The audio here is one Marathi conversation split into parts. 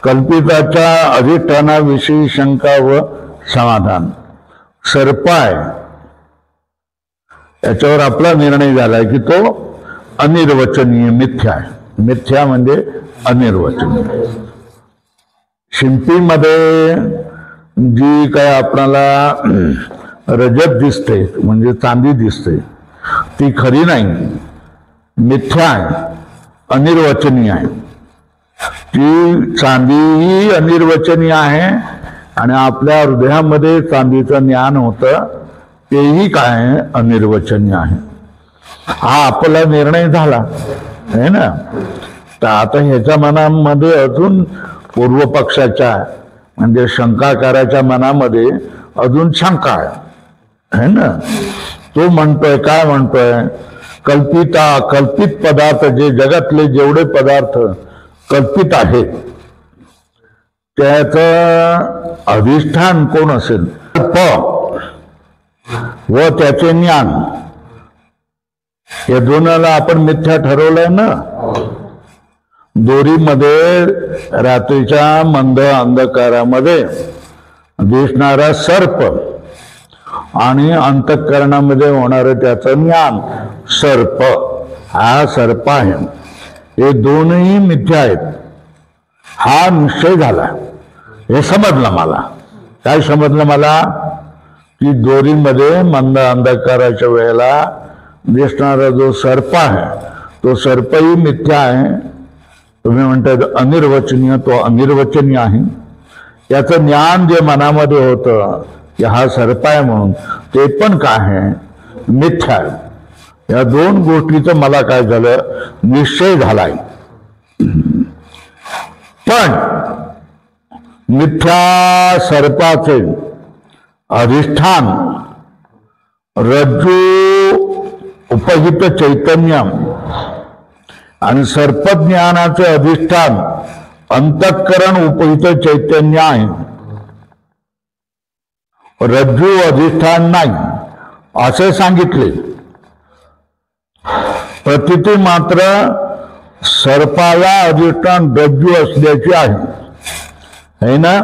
कल्पिताच्या अधिष्ठानाविषयी शंका व समाधान. सर्प आहे याच्यावर आपला निर्णय झालाय की तो अनिर्वचनीय मिथ्या आहे. मिथ्या म्हणजे अनिर्वचनीय. शिंपीमध्ये जी काय आपल्याला रजत दिसते म्हणजे चांदी दिसते ती खरी नाही, मिथ्या आहे, अनिर्वचनीय आहे. ती चांदीही अनिर्वचनीय आहे आणि आपल्या हृदयामध्ये चांदीचं ज्ञान होतं तेही काय अनिर्वचनीय आहे. हा आपला निर्णय झाला आहे ना. तर आता ह्याच्या मनामध्ये अजून पूर्व पक्षाच्या म्हणजे शंकाकाराच्या मनामध्ये अजून शंका आहे ना. तो म्हणतोय काय म्हणतोय, कल्पित पदार्थ जे जगातले जेवढे पदार्थ कल्पित आहेत त्याचं अधिष्ठान कोण असेल व त्याचे ज्ञान, या दोनाला आपण मिथ्या ठरवलंय ना. दोरीमध्ये रात्रीच्या मंद अंधकारामध्ये दिसणारा सर्प आणि अंतःकरणामध्ये होणारं त्याचं ज्ञान, सर्प हा सर्प आहे. हे दोनही मिथ्या आहेत. हा निश्चय झाला. हे समजलं मला. काय समजलं मला की दोरीमध्ये मंद अंधकाराच्या वेळेला दिसणारा जो सर्प आहे तो सर्पही मिथ्या आहे. तुम्ही म्हणताय अनिर्वचनीय, तो अनिर्वचनीय आहे. याचं ज्ञान जे मनामध्ये होतं की हा सर्प आहे म्हणून ते पण काय आहे, मिथ्या आहे. या दोन गोष्टीचं मला काय झालं, निश्चय झालाय. पण मिथ्या सर्पाचे अधिष्ठान रज्जू उपहित चैतन्य आणि सर्पज्ञानाचे अधिष्ठान अंतःकरण उपहित चैतन्य आहे. रज्जू अधिष्ठान नाही असे सांगितले. प्रतीती मात्र सर्पाला अधिष्ठान रज्जू असल्याची आहे ना.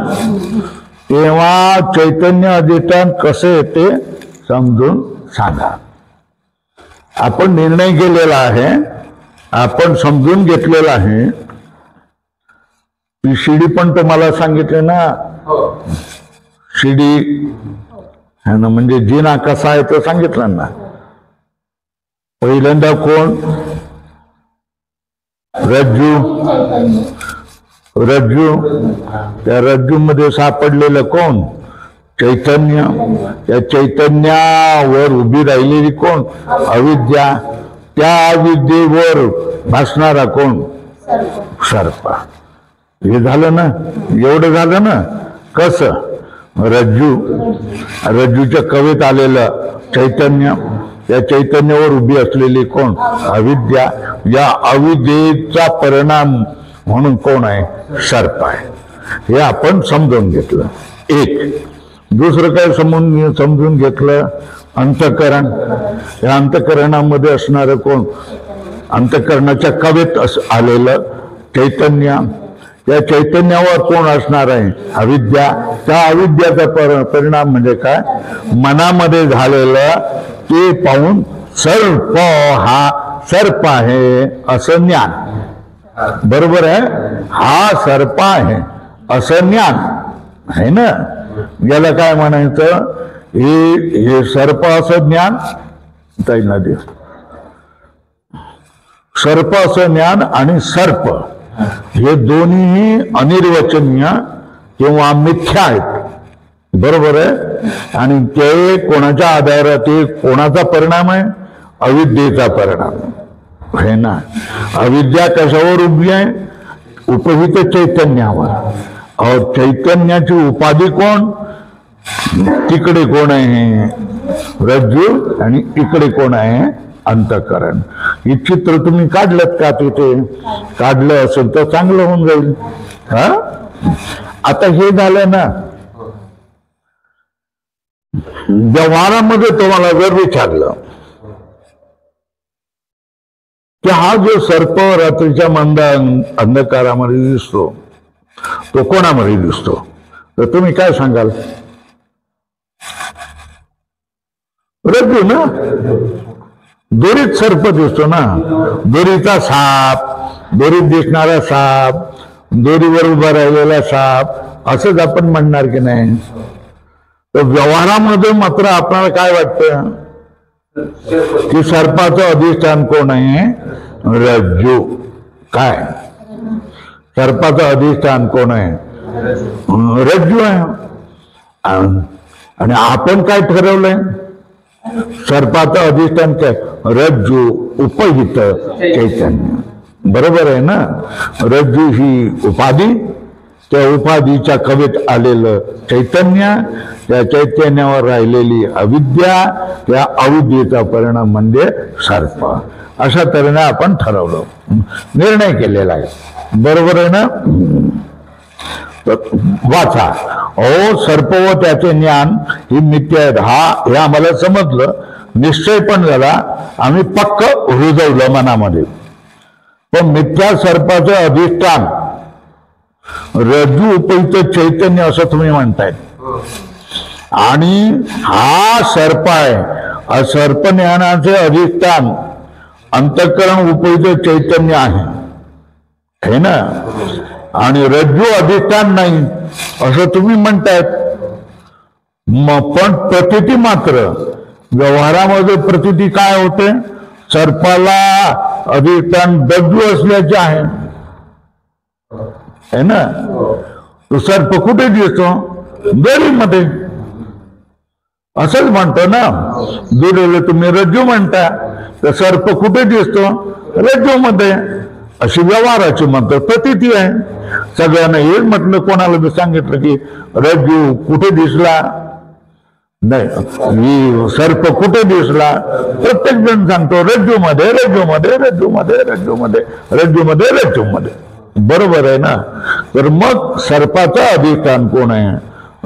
तेव्हा चैतन्य अधिष्ठान कसे येते समजून सांगा. आपण निर्णय केलेला आहे, आपण समजून घेतलेला आहे. शिडी पण तुम्हाला सांगितले ना, शिडी है ना, म्हणजे जिना कसा आहे ते सांगितलं ना. पहिल्यांदा कोण, रज्जू. त्या रज्जू मध्ये सापडलेलं कोण, चैतन्य. त्या चैतन्यावर उभी राहिलेली कोण, अविद्या. त्या अविद्येवर भासणारा कोण, सर्प. हे झालं ना, एवढं झालं ना. कसं, रज्जूच्या कवेत आलेलं चैतन्य, या चैतन्यावर उभी असलेली कोण, अविद्या. या अविद्येचा परिणाम म्हणून कोण आहे, सर्प आहे. हे आपण समजून घेतलं. एक. दुसरं काय समजून घेतलं, अंतःकरण. या अंतःकरणामध्ये असणारं कोण, अंतःकरणाच्या कवेत आलेलं चैतन्य. या चैतन्यावर कोण असणार आहे, अविद्या. त्या अविद्याचा परिणाम म्हणजे काय, मनामध्ये झालेलं ते पाहून सर्प हा सर्प आहे असं ज्ञान. बरोबर आहे, हा सर्प आहे असं ज्ञान आहे ना. याला काय म्हणायचं, हे सर्प असं ज्ञान ताईंना दे. सर्प असं ज्ञान आणि सर्प हे दोन्ही अनिर्वचनीय किंवा मिथ्या आहेत. बरोबर आहे. आणि ते कोणाच्या आधारात, कोणाचा परिणाम आहे, अविद्येचा परिणाम आहे ना. अविद्या कशावर उभी आहे, उपहित चैतन्यावर. और चैतन्याची उपाधी कोण, तिकडे कोण आहे, रज्जू. आणि इकडे कोण आहे, अंतःकरण. हे चित्र तुम्ही काढलं का, तिथे काढलं असेल तर चांगलं होऊन जाईल. हा, आता हे झालं ना. व्यवहारामध्ये तुम्हाला जर विचारलं की हा जो सर्प रात्रीच्या मंद अंधकारामध्ये दिसतो तो कोणामध्ये दिसतो? तर तुम्ही काय सांगाल? रज्जू ना. दोरीत सर्प दिसतो ना, दोरीचा साप, दोरीत दिसणारा साप, दोरीवर उभा राहिलेला साप, असंच आपण म्हणणार की नाही? तर व्यवहारामध्ये मात्र आपल्याला काय वाटतं की सर्पाचं अधिष्ठान कोण आहे? रज्जू. काय सर्पाचं अधिष्ठान कोण आहे? रज्जू आहे. आणि आपण काय ठरवलंय? सर्पाचं अधिष्ठान काय? रज्जू उपहित चैतन्य. बरोबर आहे ना? रज्जू ही उपाधी, त्या उपाधीच्या कवेत आलेलं चैतन्य, त्या चैतन्यावर राहिलेली अविद्या, त्या अविद्येचा परिणाम म्हणजे सर्प. अशा तऱ्हेने आपण ठरवलं, निर्णय केलेला आहे. बरोबर आहे ना? वाचा. सर्प व त्याचे ज्ञान ही मिथ्या आहेत. हे आम्हाला समजलं, निश्चय पण झाला, आम्ही पक्क रुजवलं मनामध्ये. पण मिथ्या सर्पाचं अधिष्ठान रज्जू उपयुक्त चैतन्य असं तुम्ही म्हणतायत, आणि हा सर्प आहे. सर्प ज्ञानाचे अधिष्ठान अंतःकरण उपयुक्त चैतन्य आहे ना, आणि रज्जू अधिष्ठान नाही असं तुम्ही म्हणतायत. पण प्रतीती मात्र व्यवहारामध्ये प्रतीती काय होते? सर्पाला अधिष्ठान रज्जू असल्याचे आहे ना. तो सर्प कुठे दिसतो? दोरीमध्ये. असंच म्हणतो ना, दोरीला तुम्ही रज्जू म्हणता, तर सर्प कुठे दिसतो? रज्जू मध्ये. अशी व्यवहाराची म्हणतो प्रतीती आहे. सगळ्यांना हे म्हटलं, कोणाला मी सांगितलं की रज्जू कुठे दिसला? नाही, सर्प कुठे दिसला? प्रत्येक जण सांगतो रज्जू मध्ये, रज्जू मध्ये, रज्जू मध्ये, रज्जू मध्ये, रज्जू मध्ये, रज्जू मध्ये. बरोबर आहे ना? तर मग सर्पाचं अधिष्ठान कोण आहे?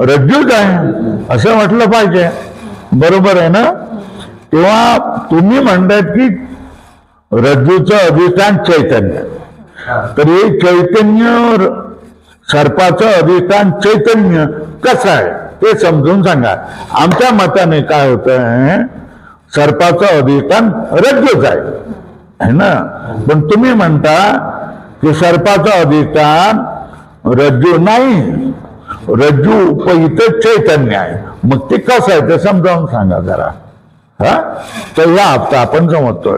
रज्जूच आहे असं म्हटलं पाहिजे. बरोबर आहे ना? तेव्हा तुम्ही म्हणतात की रज्जूचं अधिष्ठान चैतन्य, तर हे चैतन्य, सर्पाचं अधिष्ठान चैतन्य कसं आहे ते समजून सांगा. आमच्या मताने काय होतं, सर्पाचं अधिष्ठान रज्जूच आहे ना, पण तुम्ही म्हणता की सर्पाचं अधिष्ठान रज्जू नाही, रज्जू उपहित चैतन्य आहे. मग ते कसं आहे ते समजावून सांगा जरा. तर या हप्ता आपण समजतोय.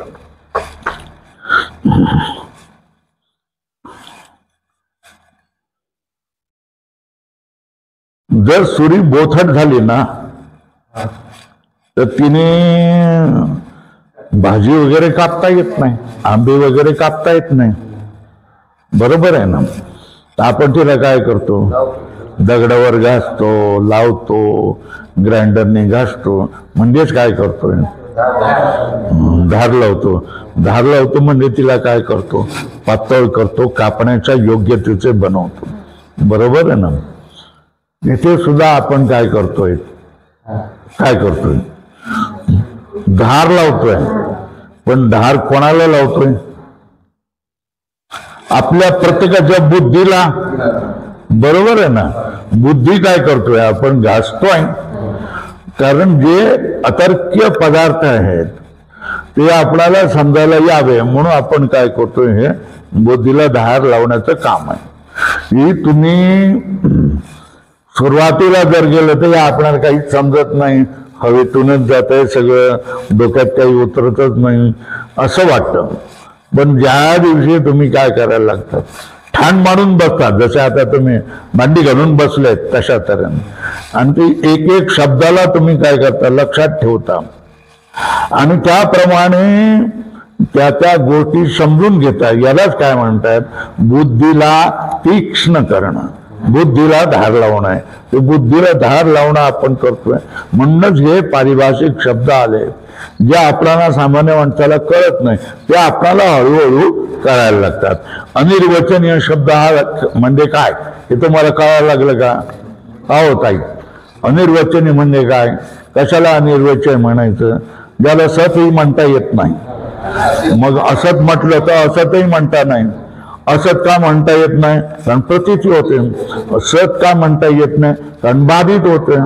जर सुरी बोथट झाली ना, तर तिने भाजी वगैरे कापता येत नाही, आंबे वगैरे कापता येत नाही. बरोबर आहे ना? तर आपण तिला काय करतो? दगडावर घासतो, लावतो, ग्राइंडरने घासतो. म्हणजेच काय करतोय? धार लावतो. धार लावतो म्हणजे तिला काय करतो? पातळ करतो, कापण्याच्या योग्यतेचे बनवतो. बरोबर आहे ना? इथे सुद्धा आपण काय करतोय? धार लावतोय. पण धार कोणाला लावतोय? आपल्या प्रत्येकाच्या बुद्धीला. बरोबर आहे ना? बुद्धी काय करतोय? आपण घासतोय. कारण जे अतर्क्य पदार्थ आहेत ते आपल्याला समजायला यावे म्हणून आपण काय करतोय? हे बुद्धीला धार लावण्याचं काम आहे. ही तुम्ही सुरुवातीला जर गेलं तर आपल्याला काही समजत नाही, हवेतूनच जात आहे सगळं, डोक्यात काही उतरतच नाही असं वाटतं. पण ज्या दिवशी तुम्ही काय करायला लागतात, ठाण मारून बसतात, जसे आता तुम्ही मांडी घालून बसलेत तशा तऱ्हेने, आणि ते एक एक शब्दाला तुम्ही काय करता? लक्षात ठेवता, आणि त्याप्रमाणे त्या गोष्टी समजून घेता. यालाच काय म्हणतात? बुद्धीला तीक्ष्ण करणं, बुद्धीला धार लावणं आहे. ते बुद्धीला धार लावणं आपण करतोय. म्हणूनच हे पारिभाषिक शब्द आले जे आपल्याला सामान्य माणसाला कळत नाही, ते आपल्याला हळूहळू कळायला लागतात. अनिर्वचनीय शब्द हा म्हणजे काय हे तुम्हाला कळायला लागलं का? हो ताई, अनिर्वचनीय म्हणजे काय? कशाला अनिर्वचनीय म्हणायचं? ज्याला सतही म्हणता येत नाही. मग असत म्हटलं तर असतही म्हणता नाही, असत का म्हणता येत नाही, कारण प्रतीती होते. सत का म्हणता येत नाही, कारण बाधित होते.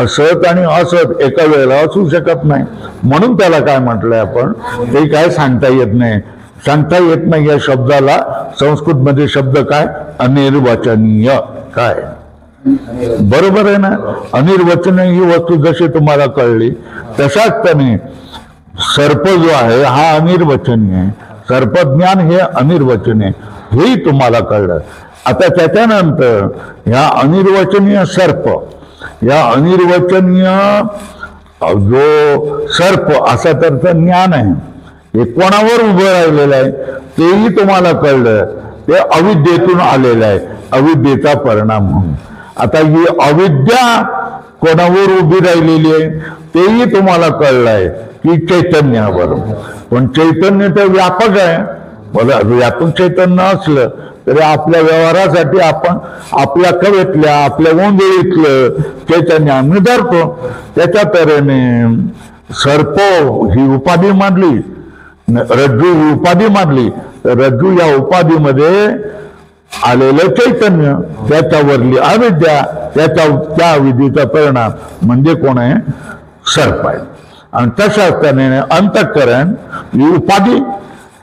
असत आणि असत एका वेळेला असू शकत नाही, म्हणून त्याला काय म्हटलंय आपण, ते काय सांगता येत नाही. सांगता येत नाही या शब्दाला संस्कृत मध्ये शब्द काय, अनिर्वचनीय. काय बरोबर आहे ना. अनिर्वचनीय ही वस्तू जशी तुम्हाला कळली, तशाच त्याने सर्प जो आहे हा अनिर्वचनीय आहे, सर्पज्ञान हे अनिर्वचनीय, हेही तुम्हाला कळलं. आता त्याच्यानंतर ह्या अनिर्वचनीय सर्प, या अनिर्वचनीय जो सर्प असा त्याचं ज्ञान आहे, हे कोणावर उभं राहिलेलं आहे तेही तुम्हाला कळलं. ते अविद्येतून आलेलं आहे, अविद्येचा परिणाम म्हणून. आता ही अविद्या कोणावर उभी राहिलेली आहे तेही तुम्हाला कळलंय की चैतन्यावर. पण चैतन्य तर व्यापक आहे. मला व्यापक चैतन्य असलं तरी आपल्या व्यवहारासाठी आपण आपल्या कवेतल्या, आपल्या गोंधळीतलं चैतन्य आम्ही धरतो. त्याच्या तऱ्हेने सर्प ही उपाधी मानली, रज्जू ही उपाधी मानली, तर रज्जू या उपाधीमध्ये आलेलं चैतन्य, त्याच्यावरली अविद्या, त्या अविद्येचा परिणाम म्हणजे कोण आहे, सर्प आहे. आणि तशाच तऱ्हेने अंतःकरण ही उपाधी,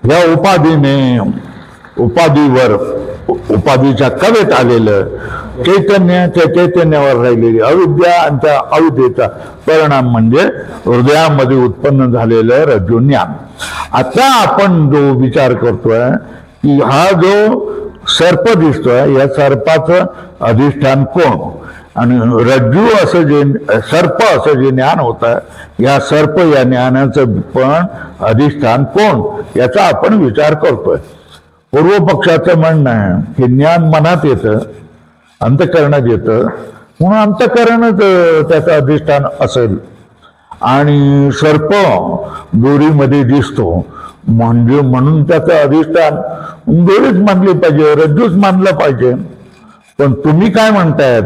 या उपाधीने उपाधीवर उपाधीच्या कवेत आलेलं चैतन्य, त्या चैतन्यावर राहिलेली अविद्या आणि त्या अविद्येचा परिणाम म्हणजे हृदयामध्ये उत्पन्न झालेलं रज्जू ज्ञान. आता आपण जो विचार करतोय की हा जो सर्प दिसतोय, या सर्पाचं अधिष्ठान कोण, आणि रज्जू असं जे सर्प असं जे ज्ञान होतं, या सर्प या ज्ञानाचं पण अधिष्ठान कोण, याचा आपण विचार करतोय. पूर्व पक्षाचं म्हणणं आहे की ज्ञान मनात येतं, अंतःकरणात येतं, म्हणून अंतःकरणच त्याचं अधिष्ठान असेल. आणि सर्प दोरीमध्ये दिसतो म्हणजे म्हणून त्याचं अधिष्ठान दोरीच मानली पाहिजे, रज्जूच मानलं पाहिजे. पण तुम्ही काय म्हणतायत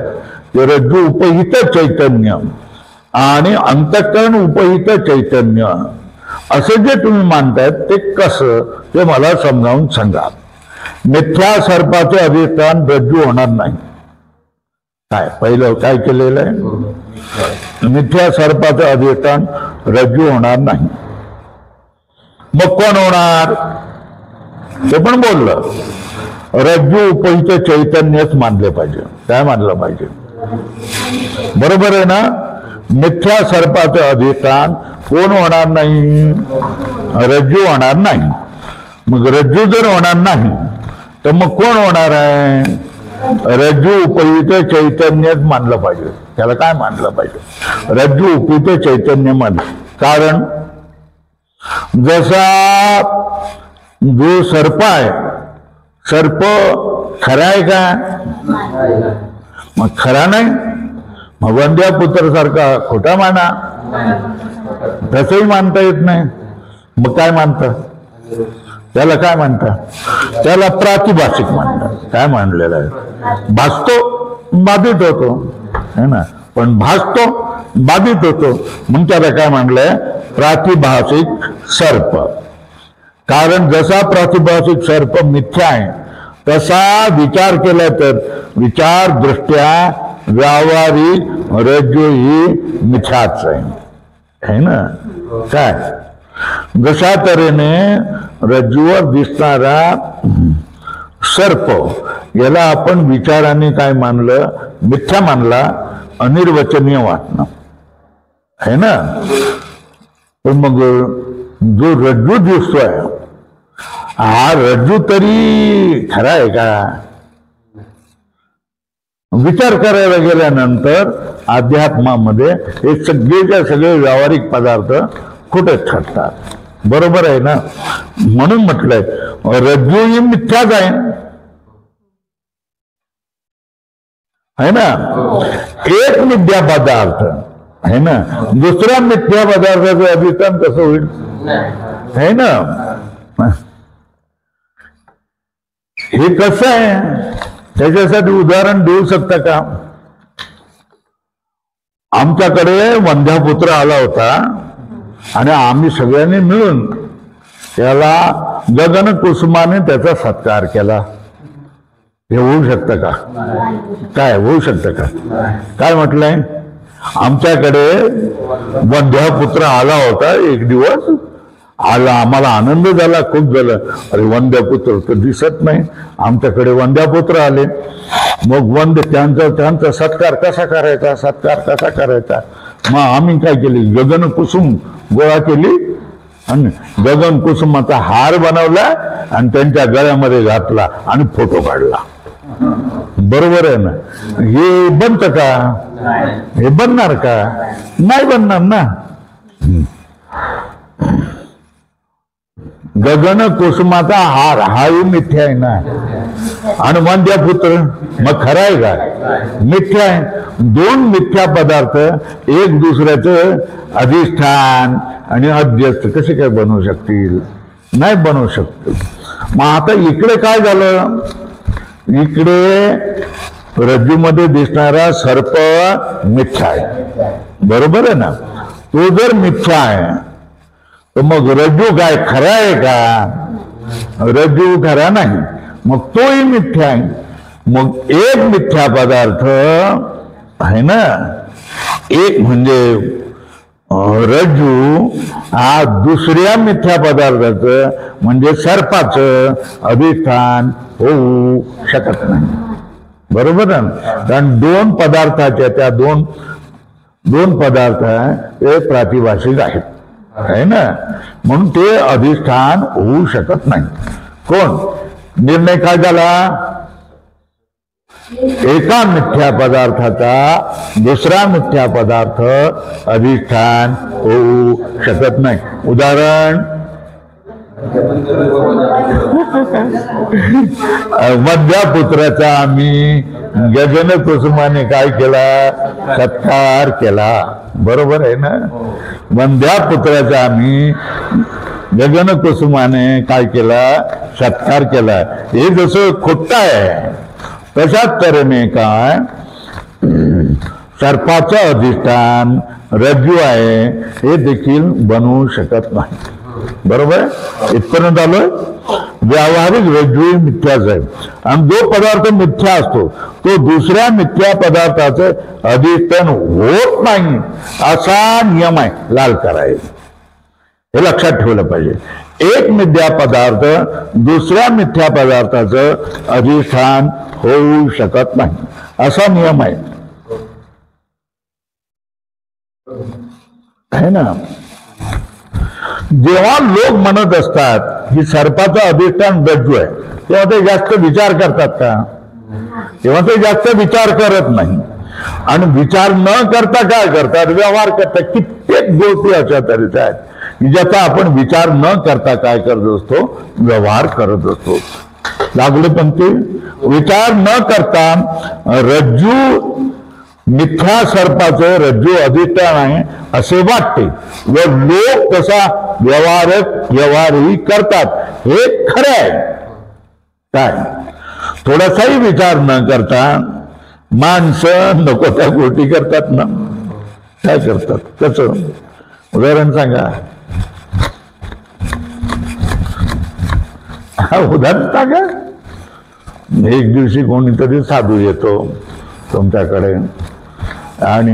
की रज्जू उपहित चैतन्य आणि अंतःकरण उपहित चैतन्य, असं जे तुम्ही मानतायत ते कसं, ते मला समजावून सांगा. मिथ्या सर्पाचे अधिष्ठान रज्जू होणार नाही. काय पहिलं काय केलेलं आहे, मिथ्या सर्पाचं अधिष्ठान रज्जू होणार नाही. मग कोण होणार, ते पण बोललं, रज्जू उपहित चैतन्यच मानले पाहिजे. काय मानलं पाहिजे, बरोबर आहे ना. मिथ्या सर्पाचं अधिष्ठान कोण होणार नाही, रज्जू होणार नाही. मग रज्जू जर होणार नाही तर मग कोण होणार आहे, रज्जू उपहित चैतन्यच मानलं पाहिजे. त्याला काय मानलं पाहिजे, रज्जू उपहित चैतन्य मानलं. कारण जसा जो सर्प आहे, सर्प खरा आहे का, मग खरा नाही. मग वंद्या पुत्र सारखा खोटा माना, तसंही मानता येत नाही. मग काय मानता, त्याला काय म्हणता, त्याला प्रातिभाषिक म्हणतात. काय मानलेलं आहे, भासतो बाधित होतो है ना, पण भासतो बाधित होतो मग त्याला काय म्हणलंय, प्रातिभाषिक सर्प. कारण जसा प्रातिभाषिक सर्प मिथ्या आहे, तसा विचार केला तर विचार दृष्ट्या व्यावहारिक रज्जू ही मिथ्याच आहे ना. काय जशा तऱ्हेने रज्जूवर दिसणारा सर्प, याला आपण विचाराने काय मानलं, मिथ्या मानला, अनिर्वचनीय वाटणं है ना. पण मग जो रज्जू दिसतोय, हा रज्जू तरी खरा आहे का, विचार करायला गेल्यानंतर अध्यात्मामध्ये हे सगळेच्या सगळे व्यावहारिक पदार्थ खोटेच ठरतात. बरोबर आहे ना. म्हणून म्हटलंय रज्जू ही मिथ्याच आहे ना. एक मिथ्या पदार्थ है ना, दुसऱ्या मिथ्या पदार्थाचं अधिष्ठान कसं होईल, है ना. हे कसं आहे, त्याच्यासाठी उदाहरण देऊ शकता का. आमच्याकडे वंध्यापुत्र आला होता आणि आम्ही सगळ्यांनी मिळून त्याला गगन कुसुमाने त्याचा सत्कार केला. हे होऊ शकतं का? काय होऊ शकतं का? काय म्हटलंय? आमच्याकडे वंध्यापुत्र आला होता, एक दिवस आला, आम्हाला आनंद झाला, खूप झालं. अरे वंध्यापुत्र तर दिसत नाही, आमच्याकडे वंध्यापुत्र आले. मग त्यांचा सत्कार कसा करायचा? मग आम्ही काय केली, गगन कुसुम गोळा केली आणि गगन कुसुमाचा हार बनवला आणि त्यांच्या गळ्यामध्ये घातला आणि फोटो काढला. बरोबर आहे ना? हे बनतं का? हे बनणार का? नाही बनणार ना. गगन कुसुमाचा हार हाही मिथ्या आहे ना. आणि वंध्यापुत्र मग खरं आहे का? मिथ्या आहे. दोन मिथ्या पदार्थ एक दुसऱ्याचं अधिष्ठान आणि अध्यस्त कसे काय बनवू शकतील? नाही बनवू शकतील. मग आता इकडे काय झालं? इकडे रज्जूमध्ये दिसणारा सर्प मिथ्या आहे. बरोबर आहे ना? तो जर मिथ्या आहे तर मग रज्जू काय खरा आहे का? रज्जू खरा नाही, मग तोही मिथ्या आहे. मग एक मिथ्या पदार्थ आहे ना, एक म्हणजे रज्जू हा दुसऱ्या मिथ्या पदार्थाचं म्हणजे सर्पाचं अधिष्ठान होऊ शकत नाही. बरोबर ना? कारण दोन पदार्थाच्या त्या दोन पदार्थ हे प्रातिभाषिक आहेत, आहे ना, म्हणून ते अधिष्ठान होऊ शकत नाही. कोण निर्णय काय झाला? एका मिथ्या पदार्थाचा दुसरा मिथ्या पदार्थ अधिष्ठान होऊ शकत नाही. उदाहरण, वंध्यापुत्राचा आम्ही गगन कुसुमाने काय केला? सत्कार केला. बरोबर आहे ना? वंध्यापुत्राचा आम्ही गगन कुसुमाने काय केला? सत्कार केला. हे जसं खोटं आहे तशाच तऱ्हेने काय सर्पाचं अधिष्ठान रज्जू आहे हे देखील बनवू शकत नाही. बरोबर? इथपर्यंत आलोय. व्यावहारिक रज्जू मिथ्याच आहे आणि जो पदार्थ मिथ्या असतो तो दुसऱ्या मिथ्या पदार्थाचं अधिष्ठान होत नाही असा नियम आहे. लाल करायचं, हे लक्षात ठेवलं पाहिजे. एक मिथ्या पदार्थ दुसऱ्या मिथ्या पदार्थाचं अधिष्ठान होऊ शकत नाही असा नियम आहे, है ना? जेव्हा लोक म्हणत असतात की सर्पाचं अधिष्ठान रज्जू आहे तेव्हा ते जास्त विचार करतात का? तेव्हा ते जास्त विचार करत नाही. आणि विचार न करता काय करतात? व्यवहार करतात. कित्येक गोष्टी अशा तऱ्हेच्या आहेत ज्याचा आपण विचार न करता काय करत असतो? व्यवहार करत असतो. लागले पण ते विचार न करता रज्जू मिथ्या सर्पाचं रज्जू अधिष्ठान आहे असे वाटते व लोक तसा व्यवहारही करतात. हे खरं आहे. काय थोडासाही विचार न करता माणसं नको त्या गोष्टी करतात ना. काय करतात? कसं? उदाहरण सांगा. उदाहरण सांगा. एक दिवशी कोणीतरी साधू येतो तुमच्याकडे आणि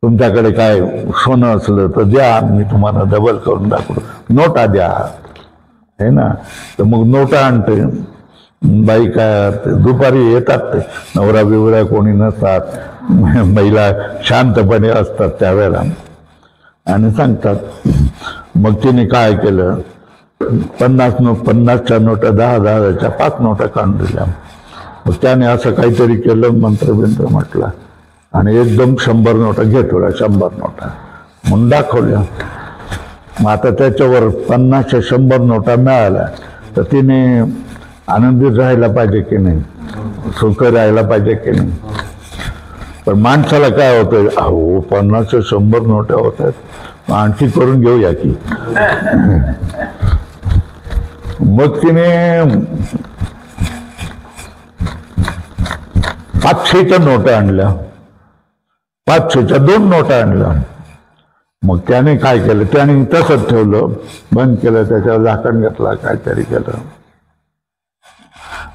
तुमच्याकडे काय सोनं असलं तर द्या, मी तुम्हाला डबल करून दाखवतो. नोटा द्या, है ना? तर मग नोटा आणते. बाई काय दुपारी येतात, ते नवरा बिवरा कोणी नसतात, महिला शांतपणे असतात त्यावेळेला आणि सांगतात. मग तिने काय केलं? 50च्या नोटा 10,000च्या 5 नोटा काढून दिल्या. मग त्याने असं काहीतरी केलं, मंत्रबिंत्र म्हटलं आणि एकदम 100 नोटा घेतल्या. 100 नोटा म्हणून दाखवल्या. मग आता त्याच्यावर 50च्या 100 नोटा मिळाल्या तर तिने आनंदित राहायला पाहिजे की नाही? सुख राहायला पाहिजे की नाही? पण माणसाला काय होतं? अहो 50च्या 100 नोटा होत आहेत, आणखी करून घेऊया की. मग तिने 500च्या नोटा आणल्या, 500च्या 2 नोटा आणल्या मग त्याने काय केलं, त्याने तसंच ठेवलं, बंद केलं, त्याच्यावर झाकण घेतला, काहीतरी केलं,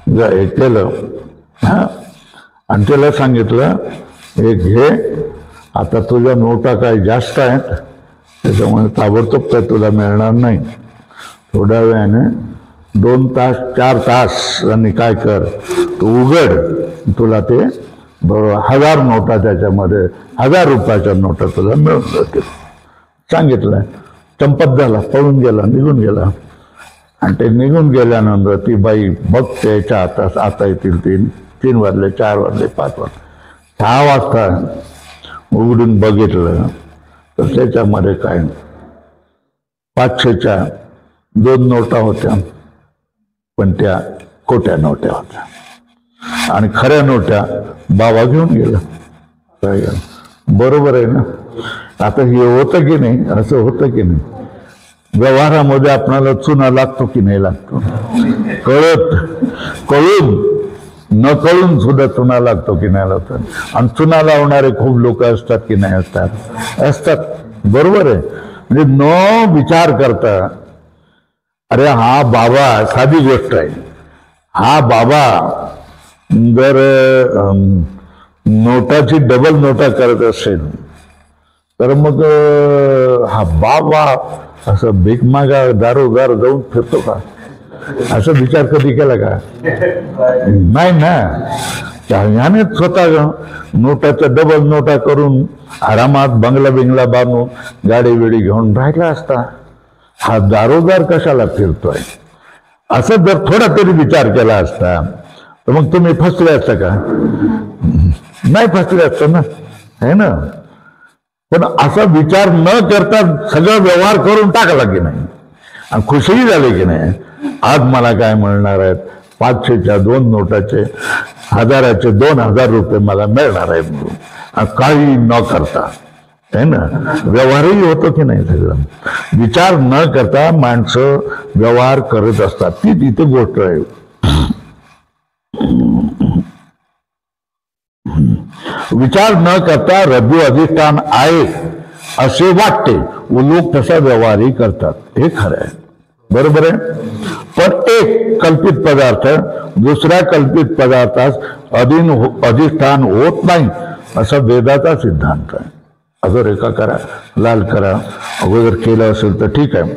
हे केलं हा. आणि त्याला सांगितलं हे घे, आता तुझ्या नोटा काही जास्त आहेत, त्याच्यामुळे ताबडतोब काय तुला मिळणार नाही. थोड्या वेळाने 2 तास 4 तास आणि काय कर, तू उघड, तुला ते बरोबर 1000 नोटा, त्याच्यामध्ये 1000 रुपयाच्या नोटा तुला मिळून जातील. सांगितलं. चंपत झाला, पळून गेला, निघून गेला. आणि ते निघून गेल्यानंतर ती बाई बघते, याच्या हातात आता येतील 3 वाजले, 4 वाजले, 5 वाजले, 6 वाजता उघडून बघितलं तर त्याच्यामध्ये काय 500च्या 2 नोटा होत्या, पण त्या खोट्या नोट्या होत्या. आणि खऱ्या नोट्या बाबा घेऊन गेला. बरोबर आहे ना. आता हे होतं की नाही, असं होतं की नाही, व्यवहारामध्ये आपल्याला चुना लागतो की नाही लागतो, कळून न कळून सुद्धा चुना लागतो की नाही लागतो. आणि चुना लावणारे खूप लोक असतात की नाही असतात. बरोबर आहे. म्हणजे न विचार करता, अरे हा बाबा, साधी गोष्ट आहे, हा बाबा जर नोटाची डबल नोटा करत असेल तर मग हा बाबा असं भीकमागा दारोदार जाऊन फिरतो का, असं विचार कधी केला का? नाही ना. त्याने स्वतः नोटाचा डबल नोटा करून आरामात बंगला बिंगला बांधून गाडी बिडी घेऊन राहिला असता. हा दारोदार कशाला फिरतोय, असं जर थोडा तरी विचार केला असता तर मग तुम्ही फसले असता का? नाही फसले असतं ना, है ना. पण असा विचार न करता सगळं व्यवहार करून टाकला की नाही, आणि खुशही झाली की नाही. आज मला काय म्हणणार आहेत, 500च्या 2 नोटाचे 1000चे 2000 रुपये मला मिळणार आहेत म्हणून, काही न करता, है ना. व्यवहारही होतो की नाही. सगळं विचार न करता माणसं व्यवहार करत असतात. ती तिथे गोष्ट आहे. विचार न करता रज्जू अधिष्ठान आहे असे वाटते, व लोक तसा व्यवहारही करतात. हे खरं आहे, बरोबर आहे. पण एक कल्पित पदार्थ दुसऱ्या कल्पित पदार्थास अधिष्ठान होत नाही, असा वेदाचा सिद्धांत आहे. असं रेखा करा, लाल करा, अगोदर केलं असेल तर ठीक आहे.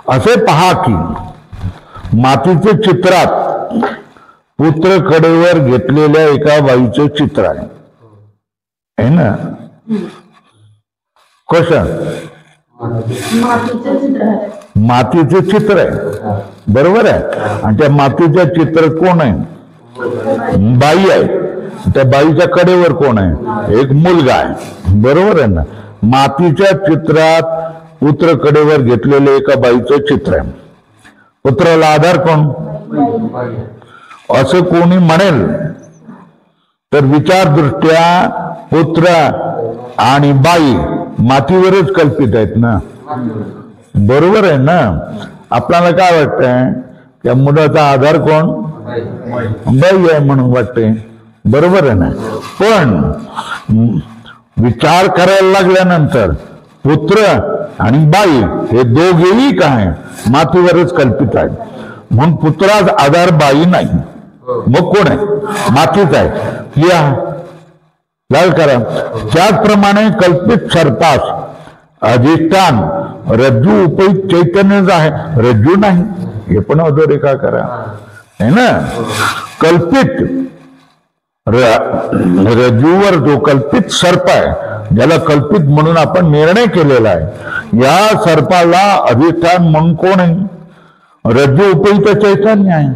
असे पहा की मातीचे चित्रात पुत्र कडेवर घेतलेल्या एका बाईचे चित्र आहे ना. कसं मातीचे चित्र आहे, बरोबर आहे. आणि त्या मातीचं चित्र कोण आहे? बाई आहे. त्या बाईच्या कडेवर कोण आहे? एक मुलगा आहे, बरोबर आहे ना. मातीच्या चित्रात पुत्र कडेवर घेतलेले एका बाईचं चित्र आहे. पुत्राला आधार कोण? असं कोणी म्हणेल तर विचारदृष्ट्या पुत्र आणि बाई मातीवरच कल्पित आहेत ना, बरोबर आहे ना. आपल्याला काय वाटतंय, त्या मुलाचा आधार कोण? बाई आहे म्हणून वाटते, बरोबर आहे ना. पण विचार करायला लागल्यानंतर पुत्र आणि बाई हे दोघेही काय मातीवरच कल्पित आहेत. म्हणून पुत्राचा आधार बाई नाही, मग कोण आहे? मातीच आहे. या लाल करा. त्याचप्रमाणे कल्पित सर्पास अधिष्ठान रज्जू उपयुक्त चैतन्यच आहे, रज्जू नाही. हे पण अधोरेखा करा, है ना. कल्पित रज्जूवर जो कल्पित सर्प आहे, ज्याला कल्पित म्हणून आपण निर्णय केलेला आहे, या सर्पाला अधिष्ठान म्हणून कोण आहे? रज्जू उपयुक्त चैतन्य आहे.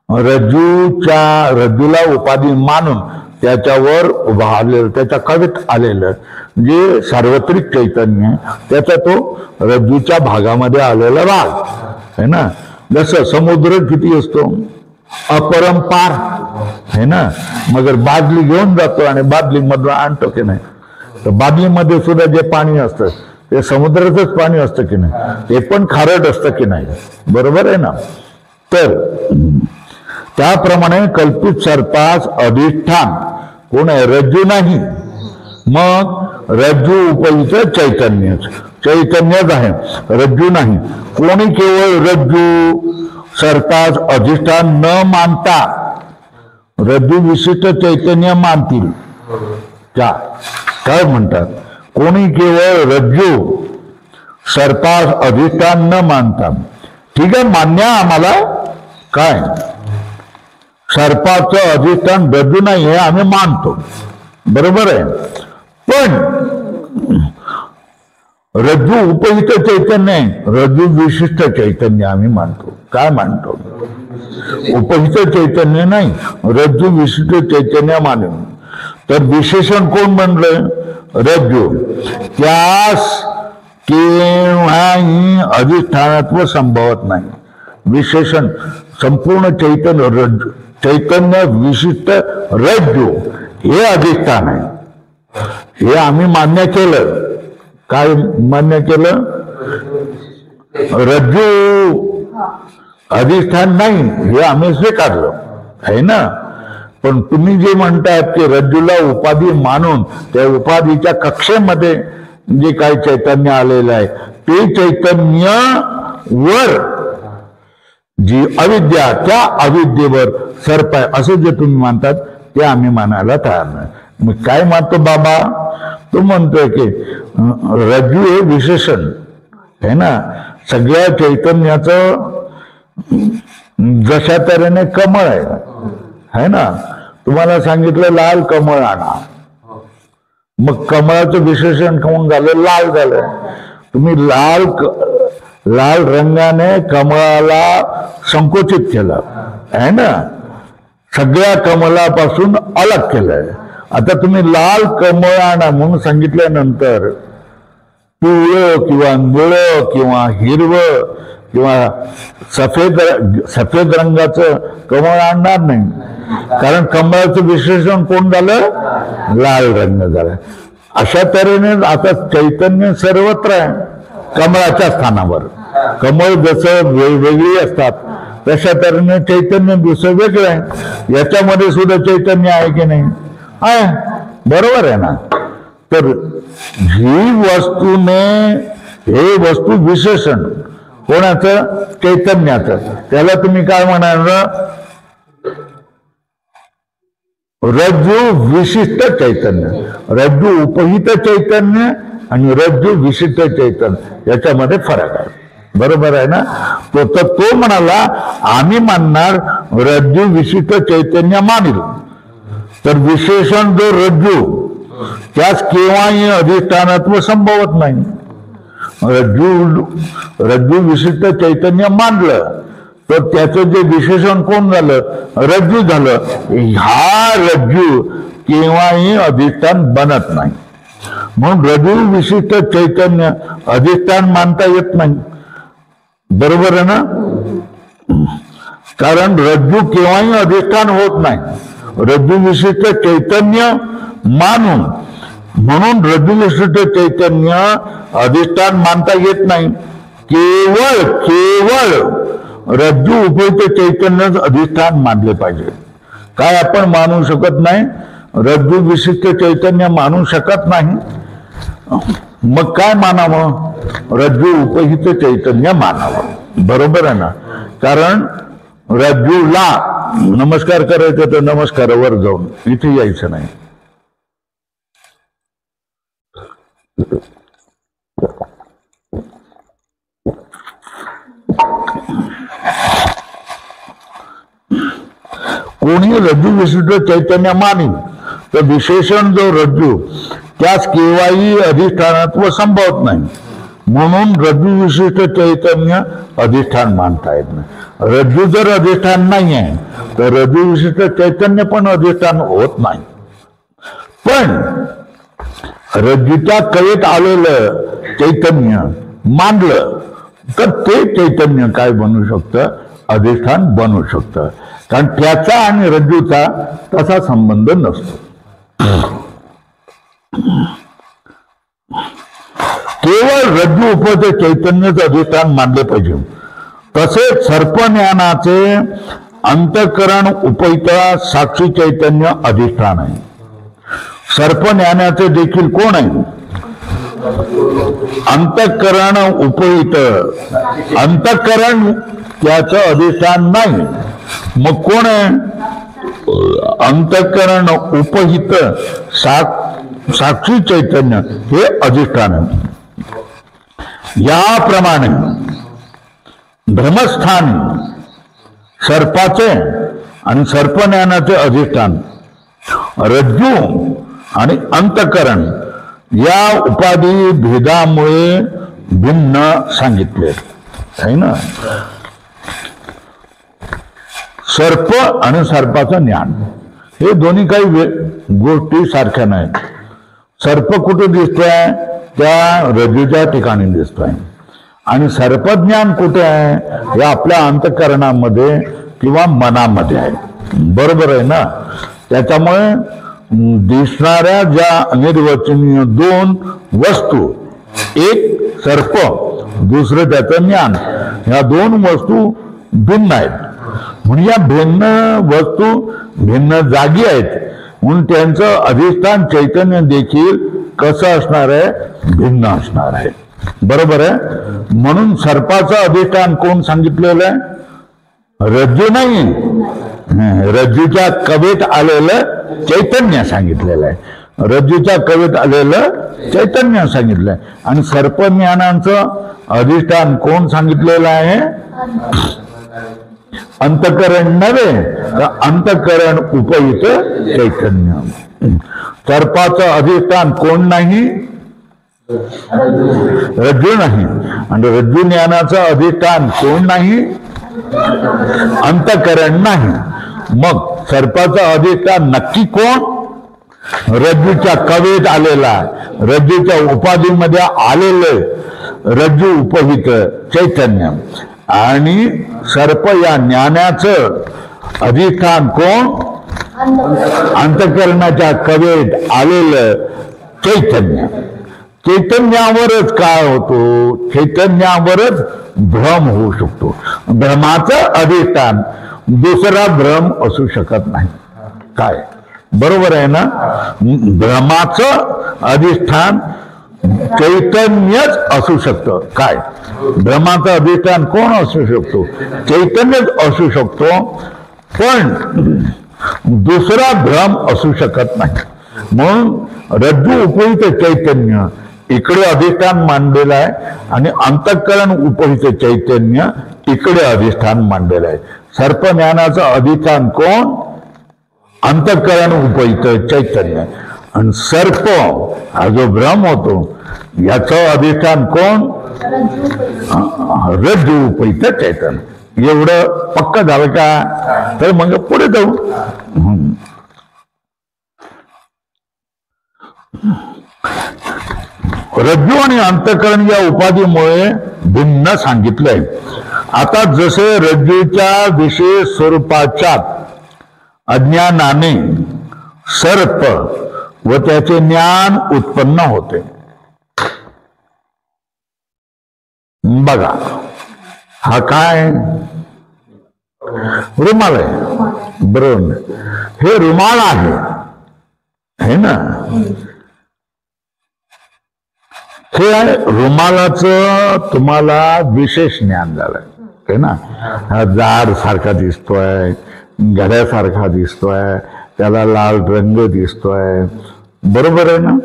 रज्जूला उपाधी मानून त्याच्यावर उभा आलेलं, त्याच्या कवेत आलेलं जे सार्वत्रिक चैतन्य आहे, त्याचा तो रज्जूच्या भागामध्ये आलेला भाग आहे ना. जसं समुद्र किती असतो? अपरंपार है ना. मगर बादली घेऊन जातो आणि बादलीमधून आणतो की नाही. तर बादलीमध्ये सुद्धा जे पाणी असतं ते समुद्राचंच पाणी असतं की नाही, ते पण खारट असतं की नाही, बरोबर आहे ना. तर त्याप्रमाणे कल्पित सर्पास अधिष्ठान कोण आहे? रज्जू नाही. मग रज्जू उपहित चैतन्यच, चैतन्यच आहे, रज्जू नाही. कोणी केवळ रज्जू सर्पास अधिष्ठान न मानता रज्जू विशिष्ट चैतन्य मानतील त्या काय म्हणतात, कोणी केवळ रज्जू सर्पास अधिष्ठान न मानता. ठीक आहे, मान्य आम्हाला काय सर्पाचं अधिष्ठान रज्जू नाही हे आम्ही मानतो, बरोबर आहे. पण रज्जू उपहित चैतन्य आहे, रज्जू विशिष्ट चैतन्य आम्ही मानतो. काय मानतो? उपहित चैतन्य नाही, रज्जू विशिष्ट चैतन्य मानून. तर विशेषण कोण म्हणलं? रज्जू. त्यास केव्हाही अधिष्ठानत्व संभवत नाही. विशेषण संपूर्ण चैतन्य रज्जू, चैतन्य विशिष्ट रज्जू हे अधिष्ठान आहे, हे आम्ही मान्य केलं. काय मान्य केलं? रज्जू अधिष्ठान नाही हे आम्ही स्वीकारलं आहे ना. पण तुम्ही जे म्हणतात की रज्जूला उपाधी मानून त्या उपाधीच्या कक्षेमध्ये जे काही चैतन्य आलेलं आहे ते चैतन्य वर जी अविद्या, त्या अविद्येवर सर्प आहे असं जे तुम्ही मानतात ते आम्ही मानायला तयार नाही. मग काय मानतो बाबा? तो म्हणतोय की रज्जू हे विशेषण आहे ना, सगळ्या चैतन्याचं जशा तऱ्हेने कमळ आहे ना. तुम्हाला सांगितलं लाल कमळ आणा, मग कमळाचं विशेषण कोण झालं? लाल झालं. तुम्ही लाल रंगाने कमळाला संकोचित केलं आहे ना, सगळ्या कमळापासून अलग केलंय. आता तुम्ही लाल कमळ आणा म्हणून सांगितल्यानंतर पिवळं किंवा निळं किंवा हिरवं किंवा सफेद रंगाचं कमळ आणणार नाही, कारण कमळाचं विशेषण कोण झालं? लाल रंग झाला. अशा तऱ्हेने आता चैतन्य सर्वत्र आहे कमळाच्या स्थानावर. कमळ जसं वेगवेगळी असतात तशा तऱ्हेने चैतन्य दुसरं वेगळं आहे. याच्यामध्ये सुद्धा चैतन्य आहे की नाही? आहे, बरोबर आहे ना. तर ही वस्तूने, हे वस्तू विशेषण कोणाचं? चैतन्याचं. त्याला तुम्ही काय म्हणाल? रज्जू विशिष्ट चैतन्य. रज्जू उपहित चैतन्य आणि रज्जू विशिष्ट चैतन्य याच्यामध्ये फरक आहे, बरोबर आहे ना. तो म्हणाला आम्ही मानणार रज्जू विशिष्ट चैतन्य मानिल. तर विशेषण जो रज्जू त्यास केव्हाही अधिष्ठानत्व संभवत नाही. रज्जू विशिष्ट चैतन्य मानलं तर त्याचं जे विशेषण कोण झालं? रज्जू झालं. हा रज्जू केव्हाही अधिष्ठान बनत नाही. म्हणून रज्जू विशिष्ट चैतन्य अधिष्ठान मानता येत नाही, बरोबर आहे ना. कारण रज्जू केव्हाही अधिष्ठान होत नाही. रज्जू विशिष्ट चैतन्य मानून, म्हणून रज्जू विशिष्ट चैतन्य अधिष्ठान मानता येत नाही. केवळ रज्जू उपहित चैतन्य अधिष्ठान मानले पाहिजे. काय आपण मानू शकत नाही? रज्जू विशिष्ट चैतन्य मानू शकत नाही. मग काय मानावं? रज्जू उपहित चैतन्य मानावं, बरोबर आहे ना. कारण रज्जूला नमस्कार करायचं तर नमस्कारावर जाऊन इथे यायचं नाही. कोणी रज्जू विशिष्ट चैतन्य मानिल तर विशेषण जो रज्जू त्यास केव्हाही अधिष्ठानत्व संभवत नाही. म्हणून रज्जू विशिष्ट चैतन्य अधिष्ठान मानता येत नाही. रज्जू जर अधिष्ठान नाही आहे तर रज्जू विशिष्ट चैतन्य पण अधिष्ठान होत नाही. पण रज्जूच्या कळेत आलेलं चैतन्य मानलं तर ते चैतन्य काय बनू शकतं? अधिष्ठान बनू शकतं. कारण त्याचा आणि रज्जूचा तसा संबंध नसतो. केवळ रज्जू उपहित चैतन्यच अधिष्ठान मानले पाहिजे. तसेच सर्पज्ञानाचे अंतःकरण उपहित साक्षी चैतन्य अधिष्ठान आहे. सर्पज्ञानाचे देखील कोण आहे? अंतःकरण उपहित, अंतःकरण त्याचं अधिष्ठान नाही, मग कोण आहे? अंतःकरण उपहित साक्षी चैतन्य हे अधिष्ठान आहे. याप्रमाणे ब्रह्मस्थान सर्पाचे आणि सर्पज्ञानाचे अधिष्ठान रज्जू आणि अंतःकरण या उपाधी भेदामुळे भिन्न सांगितले आहे ना. सर्प आणि सर्पाचं ज्ञान हे दोन्ही काही गोष्टी सारख्या नाहीत. सर्प कुठे दिसतोय? त्या रज्जूच्या ठिकाणी दिसतोय. आणि सर्पज्ञान कुठे आहे? हे आपल्या अंतःकरणामध्ये किंवा मनामध्ये आहे. बरोबर आहे ना. त्याच्यामुळे दिसणाऱ्या ज्या अनिर्वचनीय दोन वस्तू, एक सर्प, दुसरं त्याचं ज्ञान, ह्या दोन वस्तू भिन्न आहेत. म्हणून या भिन्न वस्तू भिन्न जागी आहेत, म्हणून त्यांचं अधिष्ठान चैतन्य देखील कसं असणार आहे? भिन्न असणार आहे. बरोबर आहे. म्हणून सर्पाचं अधिष्ठान कोण सांगितलेलं आहे? रज्जू नाही, रज्जूच्या कवेत आलेलं चैतन्य सांगितलेलं आहे. रज्जूच्या कवेत आलेलं चैतन्य सांगितलंय. आणि सर्पज्ञानाचं अधिष्ठान कोण सांगितलेलं आहे? अंतःकरण नव्हे, तर अंतःकरण उपहित चैतन्य. सर्पाचं अधिष्ठान कोण नाही? रज्जू नाही. आणि रज्जू ज्ञानाचं अधिष्ठान कोण नाही? अंतःकरण नाही. मग सर्पाचं अधिष्ठान नक्की कोण? रज्जूच्या कवेत आलेला, रज्जूच्या उपाधीमध्ये आलेलं रज्जू उपहित चैतन्य. आणि सर्प या ज्ञानाचं अधिष्ठान कोण? अंतःकरणाच्या कवेत आलेलं चैतन्य. चैतन्यावरच काय होतो? चैतन्यावरच भ्रम होऊ शकतो. भ्रमाचं अधिष्ठान दुसरा भ्रम असू शकत नाही. काय? बरोबर आहे ना. भ्रमाचं अधिष्ठान चैतन्यच असू शकतं. काय? भ्रमाचं अधिष्ठान कोण असू शकतो? चैतन्यच असू शकतो. पण दुसरा भ्रम असू शकत नाही. म्हणून रज्जू उपहित चैतन्य इकडे अधिष्ठान मांडलेलं आहे आणि अंतःकरण उपहित चैतन्य इकडे अधिष्ठान मांडलेलं आहे. सर्पज्ञानाचं अधिष्ठान कोण? अंतःकरण उपहित चैतन्य. आणि सर्प हा जो भ्रम होतो याचं अधिष्ठान कोण? रज्जू उपहित चैतन्य. एवढं पक्क झालं का? तर मग पुढे जाऊ. रज्जू आणि अंतःकरण या उपाधीमुळे भिन्न सांगितलंय. आता जसे रज्जूच्या विशेष स्वरूपाच्या अज्ञानाने सर्प व त्याचे ज्ञान उत्पन्न होते. बघा, हा काय? रुमाल आहे. बरोबर. हे रुमाल आहे ना. हे रुमालाचं तुम्हाला विशेष ज्ञान झालंय है ना. हा जाड सारखा दिसतोय, घड्यासारखा दिसतोय, त्याला लाल रंग दिसतोय. बरोबर आहे ना.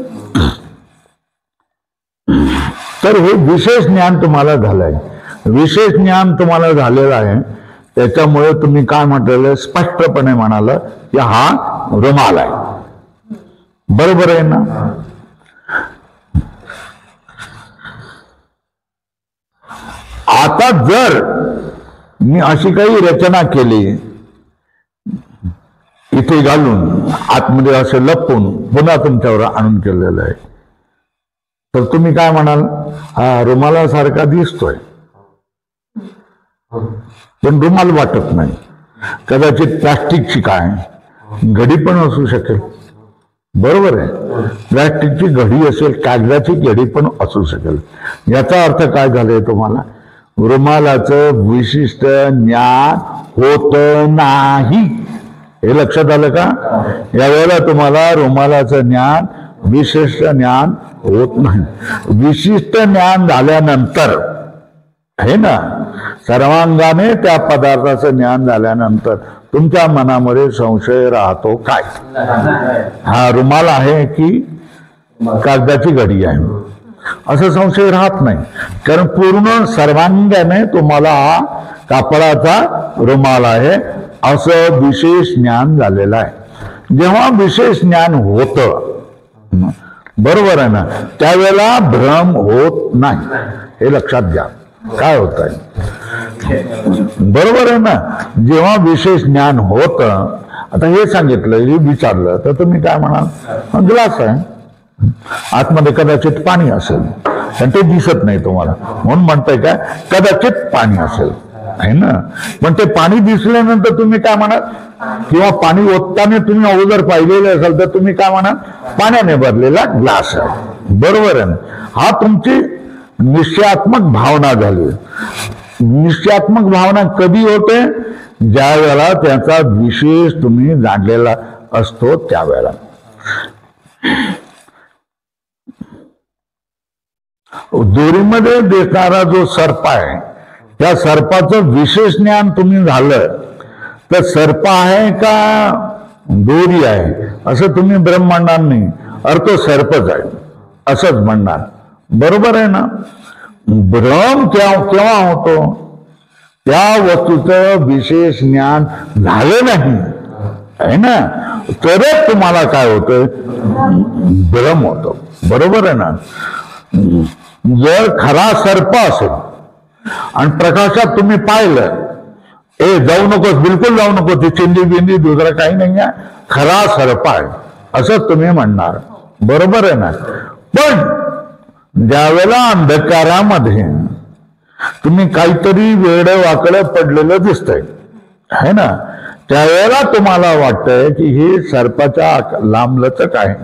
तर हे विशेष ज्ञान तुम्हाला झालंय. विशेष ज्ञान तुम्हाला झालेलं आहे. त्याच्यामुळे तुम्ही काय म्हटलेलं? स्पष्टपणे म्हणाल की हा रुमाल आहे. बरोबर आहे ना. आता जर मी अशी काही रचना केली इथे घालून आतमध्ये असं लपवून पुन्हा तुमच्यावर आणून केलेलं आहे, तर तुम्ही काय म्हणाल? हा रुमालासारखा दिसतोय पण रुमाल वाटत नाही. कदाचित प्लास्टिकची काय घडी पण असू शकेल. बरोबर आहे. प्लास्टिकची घडी असेल, कागदाची घडी पण असू शकेल. याचा अर्थ काय झालाय? तुम्हाला रुमालाचं विशिष्ट ज्ञान होत नाही. हे लक्षात आलं का? यावेळेला तुम्हाला रुमालाचं ज्ञान विशिष्ट ज्ञान होत नाही. विशिष्ट ज्ञान झाल्यानंतर आहे ना, सर्वांगाने त्या पदार्थाचं ज्ञान झाल्यानंतर तुमच्या मनामध्ये संशय राहतो काय, हा रुमाल आहे की कागदाची घडी आहे, असं संशय राहत नाही. कारण पूर्ण सर्वांगाने तुम्हाला हा कापडाचा रुमाल आहे असं विशेष ज्ञान झालेलं आहे. जेव्हा विशेष ज्ञान होतं, बरोबर आहे ना, त्यावेळेला भ्रम होत नाही. हे लक्षात घ्या. काय होत आहे, बरोबर आहे ना. जेव्हा विशेष ज्ञान होतं, आता हे सांगितलं, हे विचारलं तर तुम्ही काय म्हणाल, ग्लास आहे, आतमध्ये कदाचित पाणी असेल पण ते दिसत नाही तुम्हाला, म्हणून म्हणताय काय कदाचित पाणी असेल, आहे ना. पण ते पाणी दिसल्यानंतर तुम्ही काय म्हणाल, किंवा पाणी ओतताना तुम्ही अगोदर पाहिलेलं असेल तर तुम्ही काय म्हणाल, पाण्याने भरलेला ग्लास आहे, बरोबर आहे ना. हा तुमची निश्चयात्मक भावना झाली. निश्चयात्मक भावना कधी होते, ज्या वेळेला त्याचा विशेष तुम्ही जाणलेला असतो त्यावेळेला. दोरीमध्ये दिसणारा जो सर्प आहे, त्या सर्पाचं विशेष ज्ञान तुम्ही झालं तर सर्प आहे का दोरी आहे असं तुम्ही भ्रम म्हणणार नाही, अर्थ सर्पच आहे असंच म्हणणार, बरोबर आहे ना. भ्रम केव्हा होतो, त्या वस्तूचं विशेष ज्ञान झालं नाही, आहे ना, तरच तुम्हाला काय होतं, भ्रम होतो, बरोबर आहे ना. जर खरा सर्प असेल आणि प्रकाशात तुम्ही पाहिलं, जाऊ नकोस, बिलकुल जाऊ नको, ती चिंदी बिंदी दुसरं काही नाही आहे, खरा सर्प आहे असं तुम्ही म्हणणार, बरोबर आहे ना. पण ज्यावेळेला अंधकारामध्ये तुम्ही काहीतरी वेडं वाकडं पडलेलं दिसतंय, है ना, त्यावेळेला तुम्हाला वाटतंय की हे सर्पाच्या लांबलचक आहे